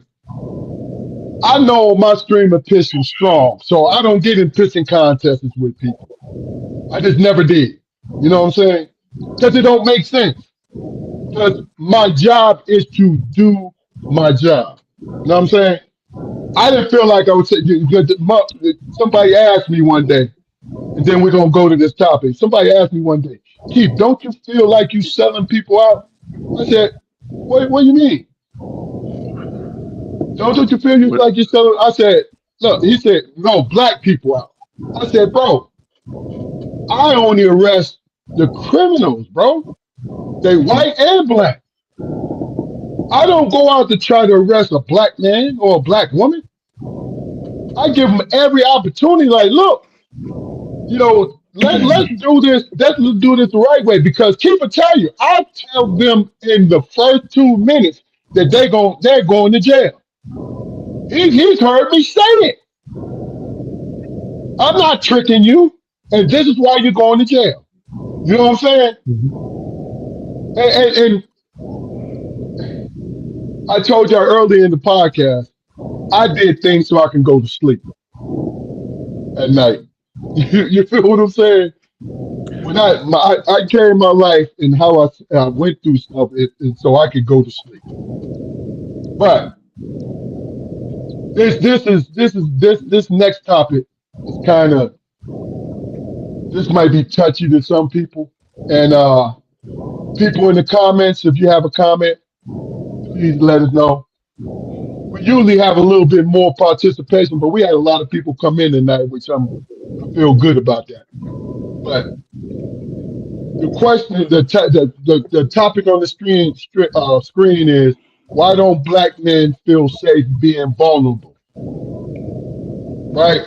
I know my stream of pissing strong, so I don't get in pissing contests with people. I just never did. You know what I'm saying? Because it don't make sense. Because my job is to do my job. You know what I'm saying? I didn't feel like I would say, somebody asked me one day, and then we're going to go to this topic. Somebody asked me one day, Keith, don't you feel like you selling people out? I said, what do you mean? Don't you feel like you're selling? I said, look, he said, no, black people out. I said, bro, I only arrest the criminals, bro. They white and black. I don't go out to try to arrest a black man or a black woman. I give them every opportunity. Like, look, you know, let's do this. Let's do this the right way. Because keep it tell you, I tell them in the first 2 minutes that they're going to jail. He's heard me say it. I'm not tricking you, and this is why you're going to jail. You know what I'm saying? And I told y'all earlier in the podcast, I did things so I can go to sleep at night. You feel what I'm saying? When I carry my life and how I went through stuff, so I could go to sleep. But this next topic is kind of, this might be touchy to some people, and people in the comments, if you have a comment, please let us know. We usually have a little bit more participation, but we had a lot of people come in tonight, which I feel good about that. But the question, the topic on the screen is, why don't black men feel safe being vulnerable? Right?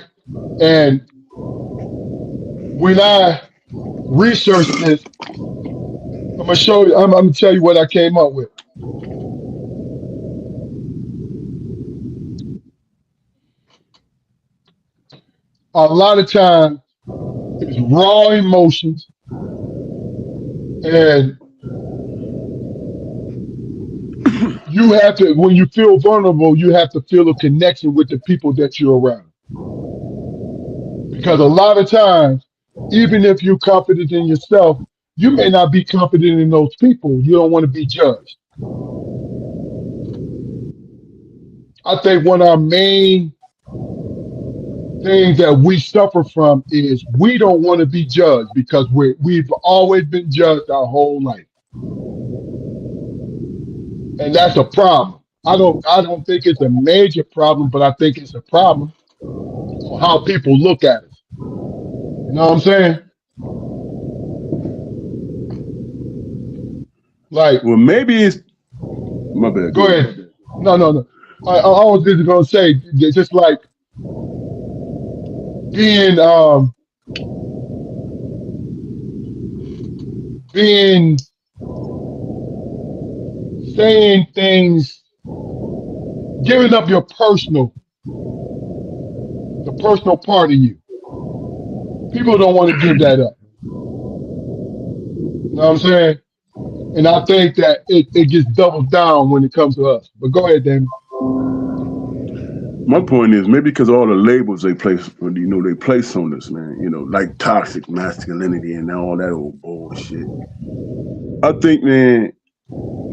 And when I researched this, I'm gonna show you. I'm gonna tell you what I came up with. A lot of times, it's raw emotions, and you have to. When you feel vulnerable, you have to feel a connection with the people that you're around. Because a lot of times, even if you're confident in yourself, you may not be confident in those people. You don't want to be judged. I think one of our main things that we suffer from is we don't want to be judged because we've always been judged our whole life. And that's a problem. I don't think it's a major problem, but I think it's a problem for how people look at us. You know what I'm saying? Like, Well, maybe it's my bad. go ahead. No. I was just gonna say, just like being saying things, giving up the personal part of you. People don't want to give that up. You know what I'm saying? And I think that it gets doubled down when it comes to us. But go ahead, Damon. My point is maybe because all the labels they place on us, man, like toxic masculinity and all that old bullshit. I think, man,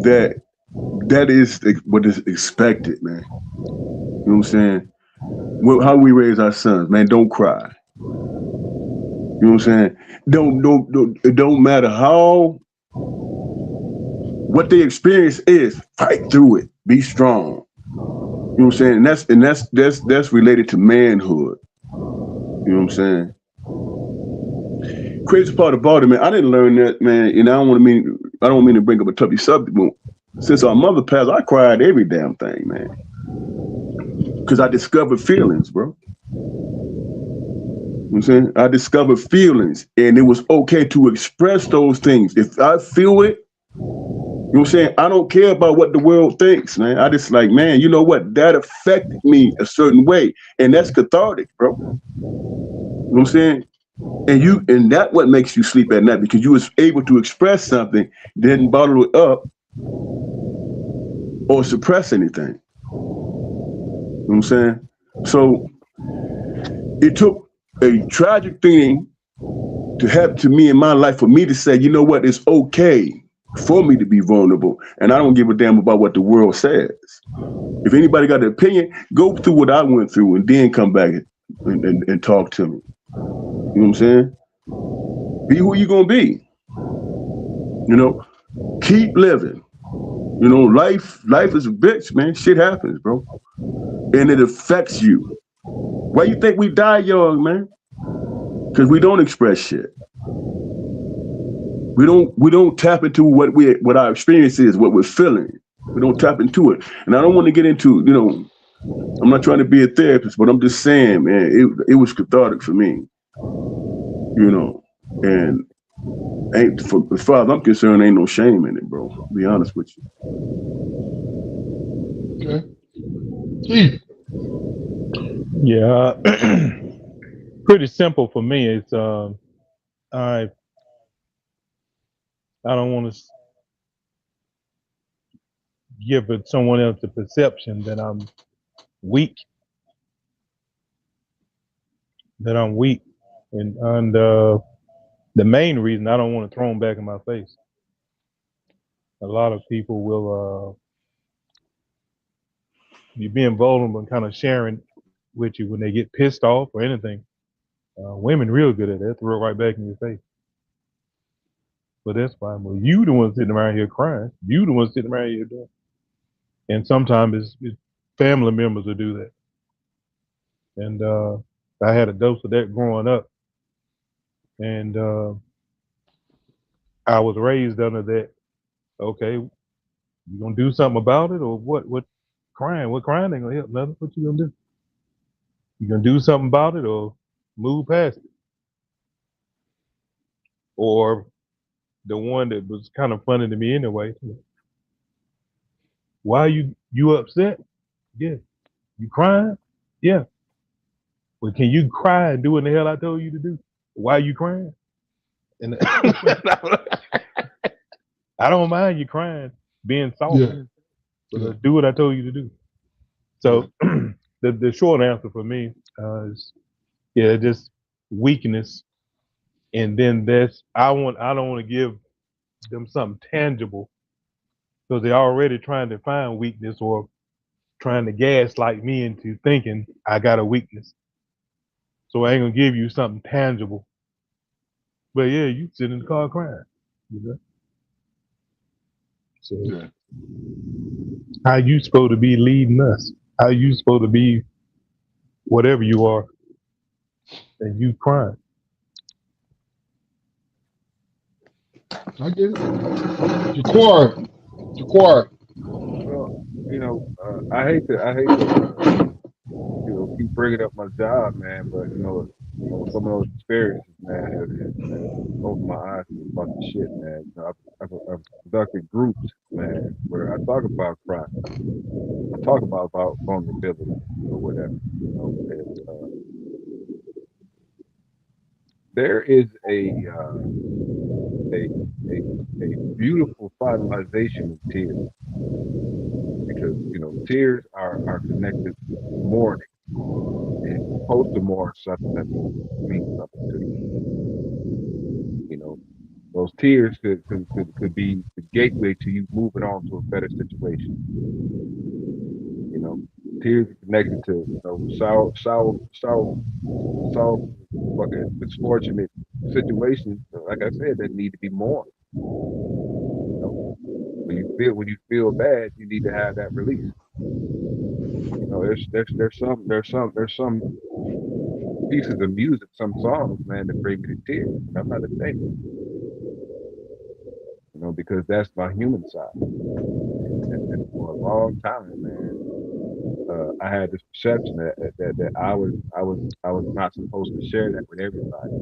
that is what is expected, man. You know what I'm saying? how we raise our sons, man. Don't cry. You know what I'm saying? It don't matter what the experience is. Fight through it. Be strong. You know what I'm saying? That's related to manhood. You know what I'm saying? Crazy part about it, man. I didn't learn that, man. And I don't mean to bring up a touchy subject, but since our mother passed, I cried every damn thing, man. Because I discovered feelings, bro. You know what I'm saying? I discovered feelings, and it was okay to express those things. If I feel it, you know what I'm saying? I don't care about what the world thinks, man. I just like, man, you know what? That affected me a certain way, and that's cathartic, bro. You know what I'm saying? And that what makes you sleep at night, because you was able to express something, didn't bottle it up or suppress anything. You know what I'm saying? So it took a tragic thing to happen to me in my life for me to say, you know what, it's okay for me to be vulnerable, and I don't give a damn about what the world says. If anybody got an opinion, go through what I went through and then come back and talk to me. You know what I'm saying? Be who you gonna be. You know, keep living. You know, life is a bitch, man. Shit happens, bro, and it affects you. Why you think we die young, man? Because we don't express shit. We don't tap into what our experience is, what we're feeling. We don't tap into it. And I don't want to get into, you know, I'm not trying to be a therapist, but I'm just saying, man, it was cathartic for me. You know, and as far as I'm concerned, ain't no shame in it, bro. To be honest with you. Okay. Keith. Yeah, pretty simple for me. It's I don't want to give someone else the perception that I'm weak, and the main reason I don't want to throw them back in my face. A lot of people will be being vulnerable and kind of sharing with you when they get pissed off or anything. Women real good at that, throw it right back in your face. But that's fine. Well, you the one sitting around here crying. You the one sitting around here doing. And sometimes it's family members will do that. And I had a dose of that growing up. And I was raised under that. Okay, you gonna do something about it, or what? What crying? What crying ain't gonna help nothing. What you gonna do? You gonna do something about it, or move past it? Or the one that was kind of funny to me anyway. Why you upset? Yeah. You crying? Yeah. Well, can you cry and do what the hell I told you to do? Why are you crying? And I don't mind you crying, being soft, Yeah. but do what I told you to do. So the short answer for me is just weakness, and then I don't want to give them something tangible because they're already trying to find weakness or trying to gaslight me into thinking I got a weakness. So I ain't gonna give you something tangible. But yeah, you sit in the car crying. You know? So Yeah. how you supposed to be leading us? How you supposed to be whatever you are, and you crying? I get it. Jaquar. Well, I hate to keep bringing up my job, man, but some of those experiences, man, have opened my eyes to a bunch of shit, man. I've conducted groups, man, where I talk about crime, I talk about vulnerability or whatever, and there is a a beautiful finalization of tears, because tears are connected to mourning, and you're supposed to mourn something that means something to you. Those tears could be the gateway to you moving on to a better situation. tears are connected to fucking misfortunate situations. Like I said, that need to be mourned. When you feel bad, you need to have that release. There's some pieces of music, some songs, man, that bring me to tears. And I'm not ashamed, because that's my human side. And for a long time, man, I had this perception that I was not supposed to share that with everybody.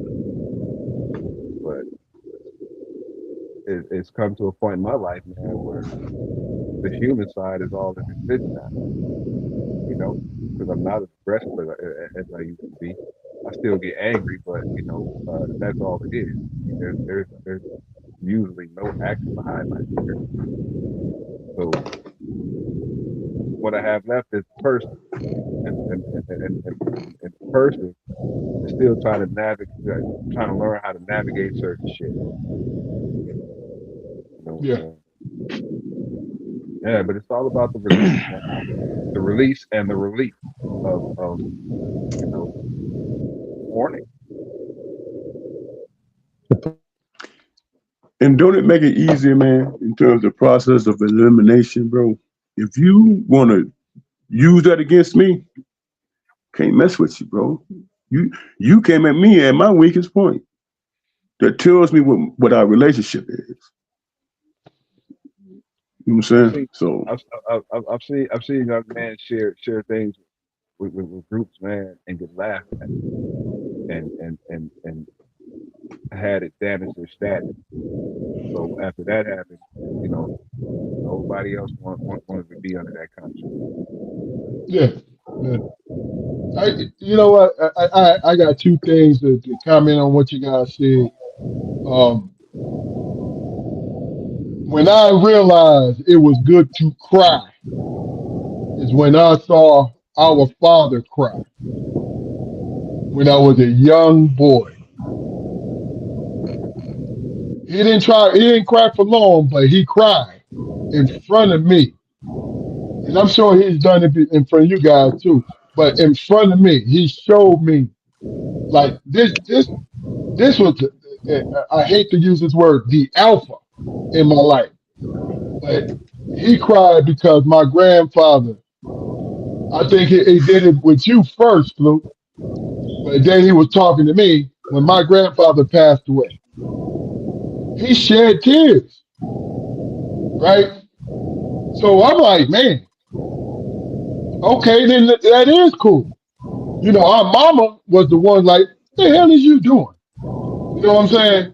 But it's come to a point in my life, man, where the human side is all that exists now. Because I'm not as aggressive as I used to be. I still get angry, but that's all it is. There's usually no action behind my anger. So what I have left is the person, and the person is still trying to learn how to navigate certain shit. Yeah. Yeah, but it's all about the release, man. The release and the relief of warning. And don't it make it easier, man, in terms of process of elimination, bro? If you want to use that against me, can't mess with you, bro. You came at me at my weakest point. That tells me what our relationship is. You know what I'm saying? So I've seen young men share things with groups, man, and get laughed at, and had it damage their status. So after that happened, nobody else wanted to be under that contract. Yeah. You know what? I got two things to comment on what you guys said. When I realized it was good to cry is when I saw our father cry when I was a young boy. He didn't cry for long, but he cried in front of me. And I'm sure he's done it in front of you guys too. But in front of me, he showed me like this was, I hate to use this word, the alpha in my life. But he cried because my grandfather, I think he did it with you first, Luke. But then he was talking to me when my grandfather passed away. He shed tears, right? So I'm like, man, okay, then that is cool. Our mama was the one like, the hell is you doing? You know what I'm saying?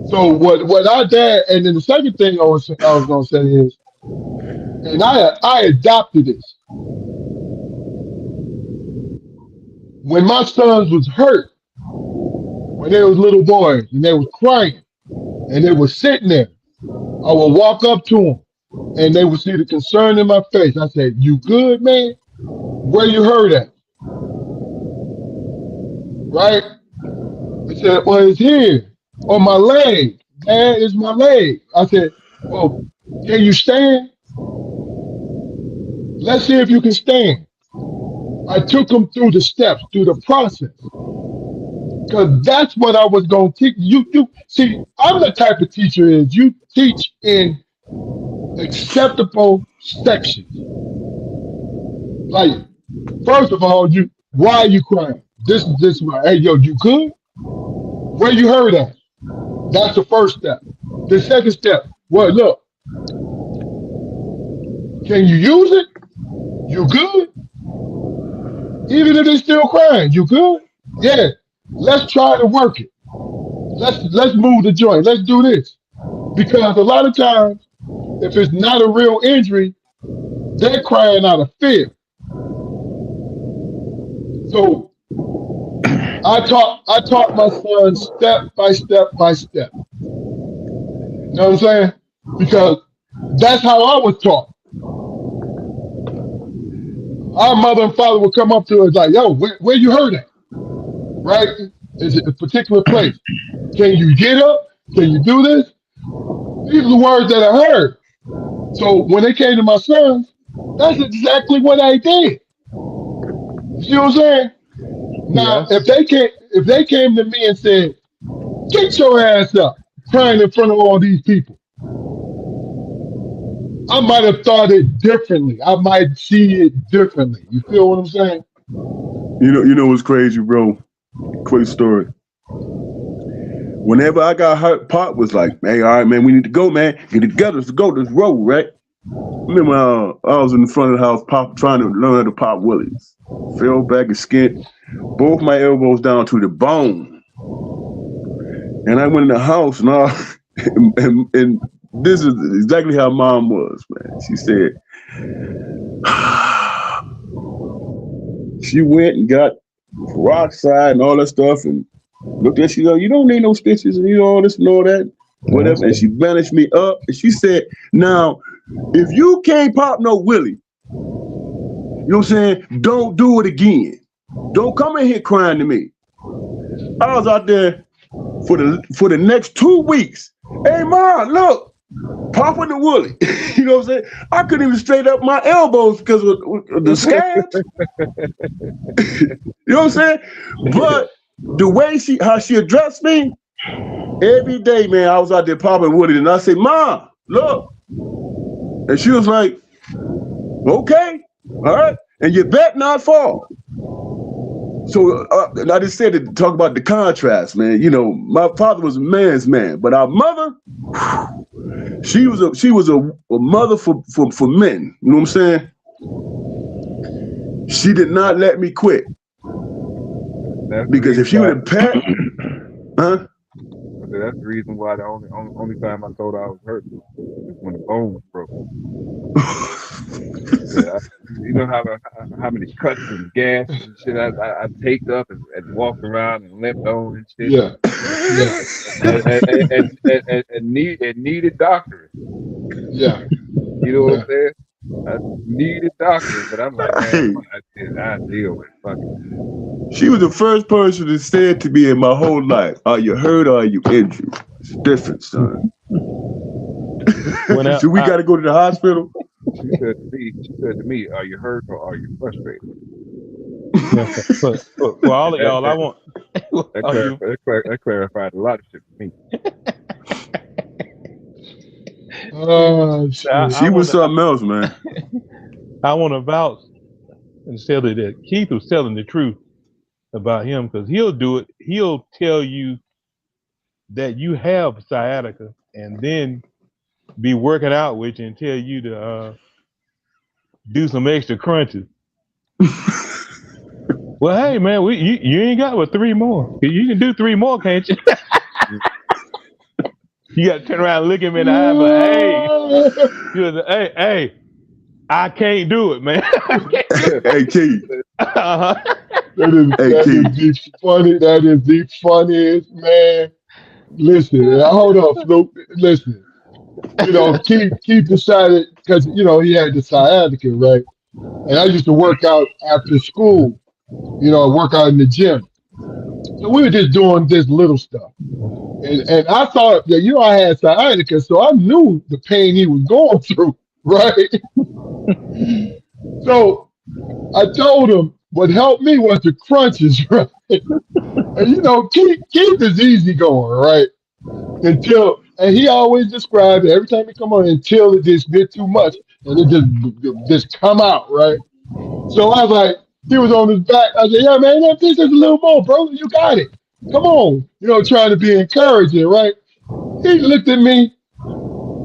So what our dad, and then the second thing I was gonna say is, and I adopted this. When my sons was hurt, when they was little boys and they was crying and they was sitting there, I would walk up to them and they would see the concern in my face. I said, "You good, man? Where you hurt at?" Right? I said, "Well, it's here on my leg. Dad, it's my leg." I said, "Well, can you stand? Let's see if you can stand." I took them through the steps, through the process. Because that's what I was going to teach you. See, I'm the type of teacher is you teach in acceptable sections. Like, first of all, why are you crying? This why. Hey, yo, you good? Where you hurt at? That's the first step. The second step, well, look, can you use it? You good? Even if they're still crying, you good? Yeah. Let's try to work it. Let's move the joint. Let's do this. Because a lot of times, if it's not a real injury, they're crying out of fear. So I taught my son step by step by step. You know what I'm saying? Because that's how I was taught. Our mother and father would come up to us like, "Yo, where you hurt at? Right? Is it a particular place? Can you get up? Can you do this?" These are the words that I heard. So when they came to my sons, That's exactly what I did. You see what I'm saying? Now, Yes. if they came to me and said, "Get your ass up," crying in front of all these people, I might have thought it differently. I might see it differently. You feel what I'm saying? You know what's crazy, bro? Quick story. Whenever I got hurt, Pop was like, "Hey, all right, man, we need to go, man. Get it together. Let's go this road, right?" Remember, I was in the front of the house, Pop trying to learn how to pop willies. Fell back and skint, both my elbows down to the bone. And I went in the house and and this is exactly how Mom was, man. She said, she went and got peroxide and all that stuff and looked at, she said, "You don't need no stitches and all this and all that, whatever." And she bandaged me up and she said, "Now, if you can't pop no willie, you know what I'm saying, don't do it again. Don't come in here crying to me." I was out there for the next 2 weeks. "Hey, Mom, look, popping the woolly." You know what I'm saying? I couldn't even straighten up my elbows because of the scabs. You know what I'm saying? But the way how she addressed me, every day, man, I was out there popping woolly, and I said, "Mom, look." And she was like, "Okay, all right, and you bet not fall." So I just said to talk about the contrast, man. You know, my father was a man's man, but our mother, she was a mother for men. You know what I'm saying? She did not let me quit. Because if she would have pat, huh? That's the reason why the only time I thought I was hurt was when the bone was broken. Yeah, you know how many cuts and gas and shit I taped up and walked around and limped on and shit. Yeah. and needed doctoring. Yeah. You know what I'm saying? I needed doctoring, but I'm like, man, I deal with fucking. She was the first person that said to me in my whole life, "Are you hurt or are you injured?" It's different, son. So we got to go to the hospital. She said to me, "Are you hurt or are you frustrated?" For all of y'all, I want that clarified a lot of shit for me. She was something else, man. I want to vouch and say that Keith was telling the truth about him, because he'll do it. He'll tell you that you have sciatica and then be working out with you and tell you to do some extra crunches. Well, hey man, you ain't got but 3 more. You can do 3 more, can't you? You got to turn around and look him in the eye, but hey, I can't do it, man. Hey, Keith. That is the funniest, man. Listen, hold on, Snoop. Listen, you know, Keith decided, because you know he had the sciatica, right? And I used to work out after school. You know, work out in the gym. So we were just doing this little stuff. And I thought that, you know, I had sciatica, so I knew the pain he was going through, right? So I told him what helped me was the crunches, right? And you know, Keith is easy going, right? And he always described it every time he come on until it just get too much and it just come out, right? So I was like, he was on his back. I said, "Yeah, man, this is a little more, bro. You got it. Come on." You know, trying to be encouraging, right? He looked at me.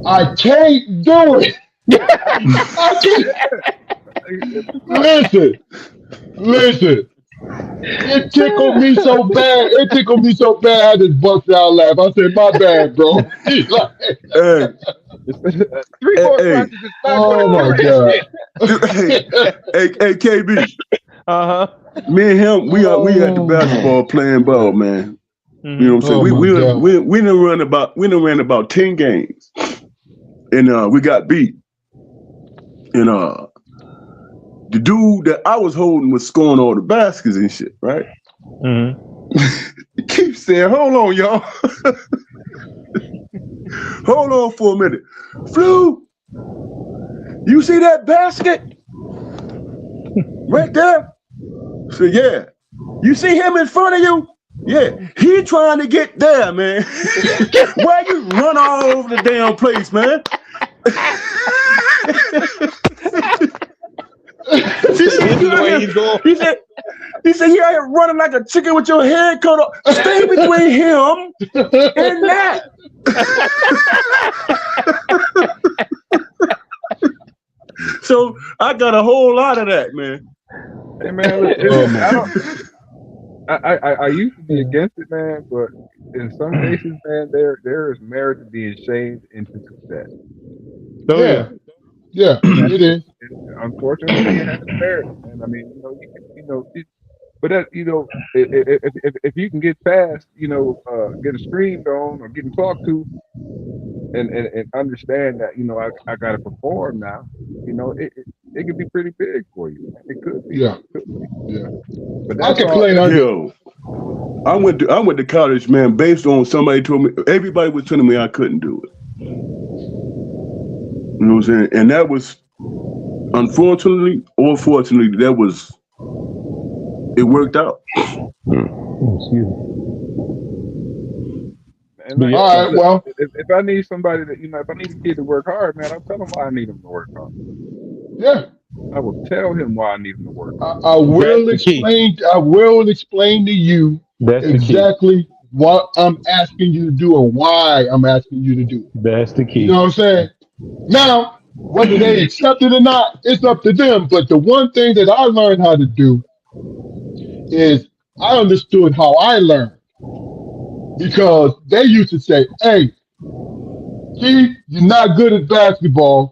"I can't do it." I can't. Listen. It tickled me so bad. I just busted out laughing. I said, "My bad, bro." He's like, Hey. 3 more crunches is not oh my God. Hey, KB. Me and him, we at the basketball playing ball, man. You know what I'm saying? We done ran about 10 games, and we got beat. And the dude that I was holding was scoring all the baskets and shit, right? He keeps saying, "Hold on, y'all. Hold on for a minute. Flu, you see that basket?" Right there? So yeah. You see him in front of you? Yeah. He trying to get there, man. Why you run all over the damn place, man? He said, you out here running like a chicken with your head cut off. Stay between him and that. So I got a whole lot of that, man. Hey man, I used to be against it, man, but in some cases, man, there is merit to being shamed into success. So yeah, it is. Unfortunately, it has merit, and I mean, but that if you can get past, getting screamed on or getting talked to, and understand that I got to perform now, it could be pretty big for you. It could be. Yeah. But I that's can all. play on Yo, I went to college, man, based on somebody told me. Everybody was telling me I couldn't do it. You know what I'm saying? And that was, unfortunately or fortunately, it worked out. Excuse me. And All right, well, if I need somebody that if I need a kid to work hard, man, I'll tell him why I need him to work hard. yeah. I will tell him why I need him to work hard. I will explain to you That's exactly what I'm asking you to do and why I'm asking you to do it. That's the key. You know what I'm saying? Now, whether they accept it or not, it's up to them. But the one thing that I learned how to do is I understood how I learned. Because they used to say, hey, Keith, you're not good at basketball.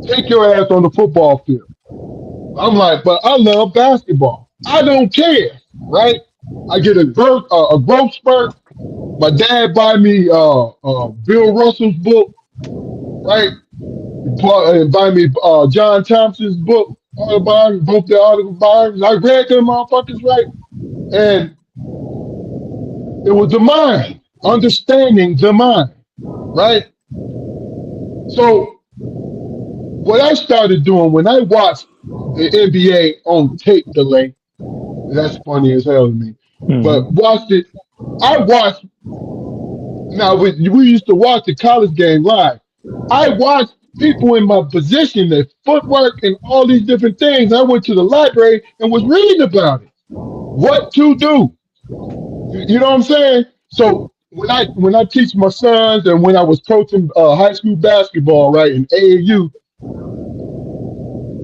Take your ass on the football field. I'm like, but I love basketball. I don't care, right? I get a growth spurt. My dad buy me Bill Russell's book, right? And buy me John Thompson's book, autobiography, both the autobiographies. I read them motherfuckers, right? And it was the mind, understanding the mind, right? So what I started doing when I watched the NBA on tape delay, that's funny as hell to me, but watched it, I watched, now we used to watch the college game live. I watched people in my position, their footwork and all these different things. I went to the library and was reading about it. What to do. You know what I'm saying? So when I teach my sons and when I was coaching high school basketball, right, in AAU,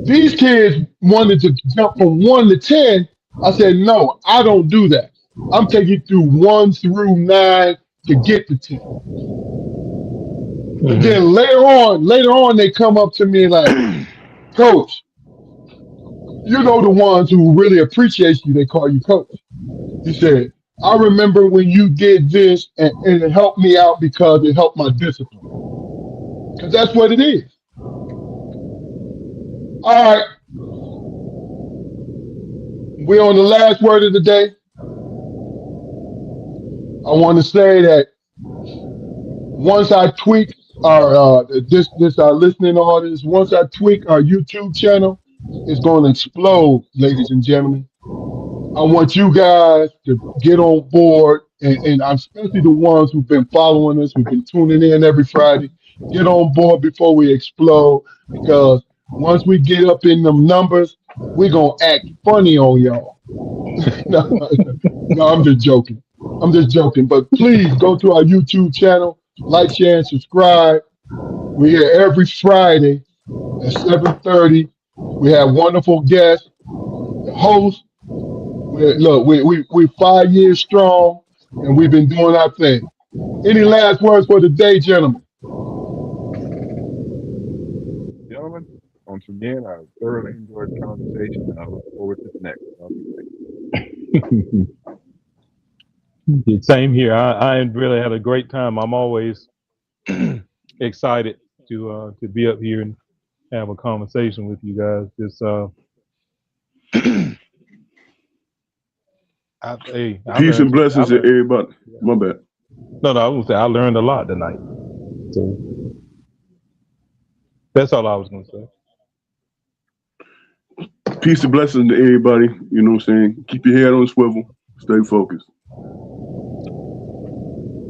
these kids wanted to jump from 1 to 10. I said, no, I don't do that. I'm taking you through 1 through 9 to get to 10. And then later on, they come up to me like, Coach, you know the ones who really appreciate you, they call you Coach. He said, I remember when you did this and it helped me out because it helped my discipline. Because that's what it is. All right. We're on the last word of the day. I want to say that once I tweak our this our listening audience, once I tweak our YouTube channel, it's going to explode, ladies and gentlemen. I want you guys to get on board, and especially the ones who've been following us, who've been tuning in every Friday. Get on board before we explode, because once we get up in them numbers, we're going to act funny on y'all. No, I'm just joking. But please go to our YouTube channel, like, share, and subscribe. We're here every Friday at 7:30. We have wonderful guests, the host. We're 5 years strong, and we've been doing our thing. Any last words for the day, gentlemen? Gentlemen, once again, I thoroughly enjoyed the conversation, and I look forward to the next. Same here. I really had a great time. I'm always excited to be up here and have a conversation with you guys. Just Peace and blessings to everybody. My bad. No, I was gonna say I learned a lot tonight. So that's all I was gonna say. Peace and blessings to everybody. You know what I'm saying? Keep your head on the swivel. Stay focused.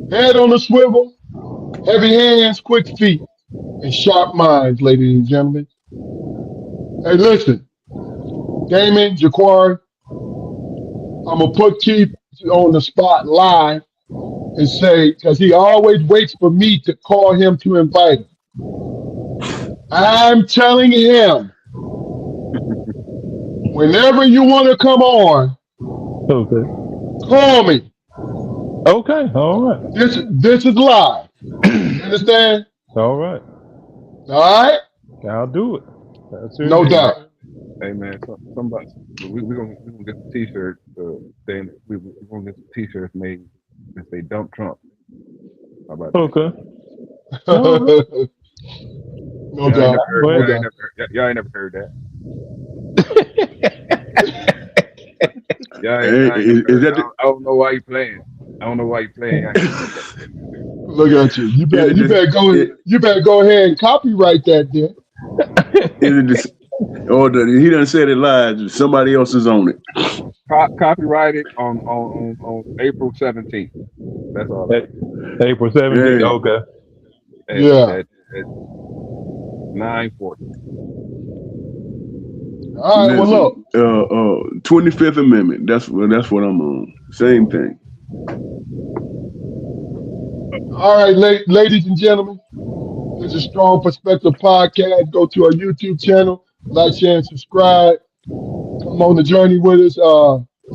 Head on the swivel, heavy hands, quick feet, and sharp minds, ladies and gentlemen. Hey, listen, Damon, Jaquari, I'm going to put Keith on the spot live and say, because he always waits for me to call him to invite him. I'm telling him, whenever you want to come on, Okay. call me. Okay. All right. This is live. You understand? All right. All right? I'll do it. That's it. No doubt. Hey man, somebody we're gonna get some t-shirts. Saying we're gonna get some t-shirts made that say "Dump Trump." How about that? Okay. No Y'all ain't doubt. never heard, No y'all ain't doubt. y'all ain't never heard that. Y'all Hey, ain't never is heard that that. I don't know why you playing. I don't know why you playing. Look at you. You better go ahead and copyright that then. He done said it live. Somebody else is on it. Copyrighted on April 17th. That's all. April 17th. Yeah. Okay. Yeah. At 9:40. All right, well, look. 25th Amendment. That's what I'm on. Same thing. All right, ladies and gentlemen. This is Strong Perspective Podcast. Go to our YouTube channel, like, share, and subscribe. Come on the journey with us.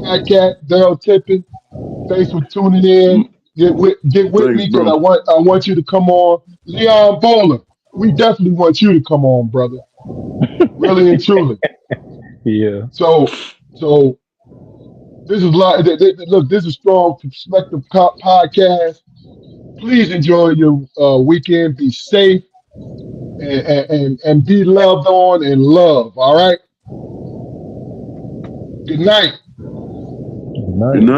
Fat Cat, Daryl Tippin. Thanks for tuning in. Get with Thanks, me because bro. I want you to come on. Leon Bowler, we definitely want you to come on, brother. Really and truly. Yeah. So this is like look. This is Strong Perspective Podcast. Please enjoy your weekend. Be safe and be loved on and love. All right. Good night. Good night. Good night.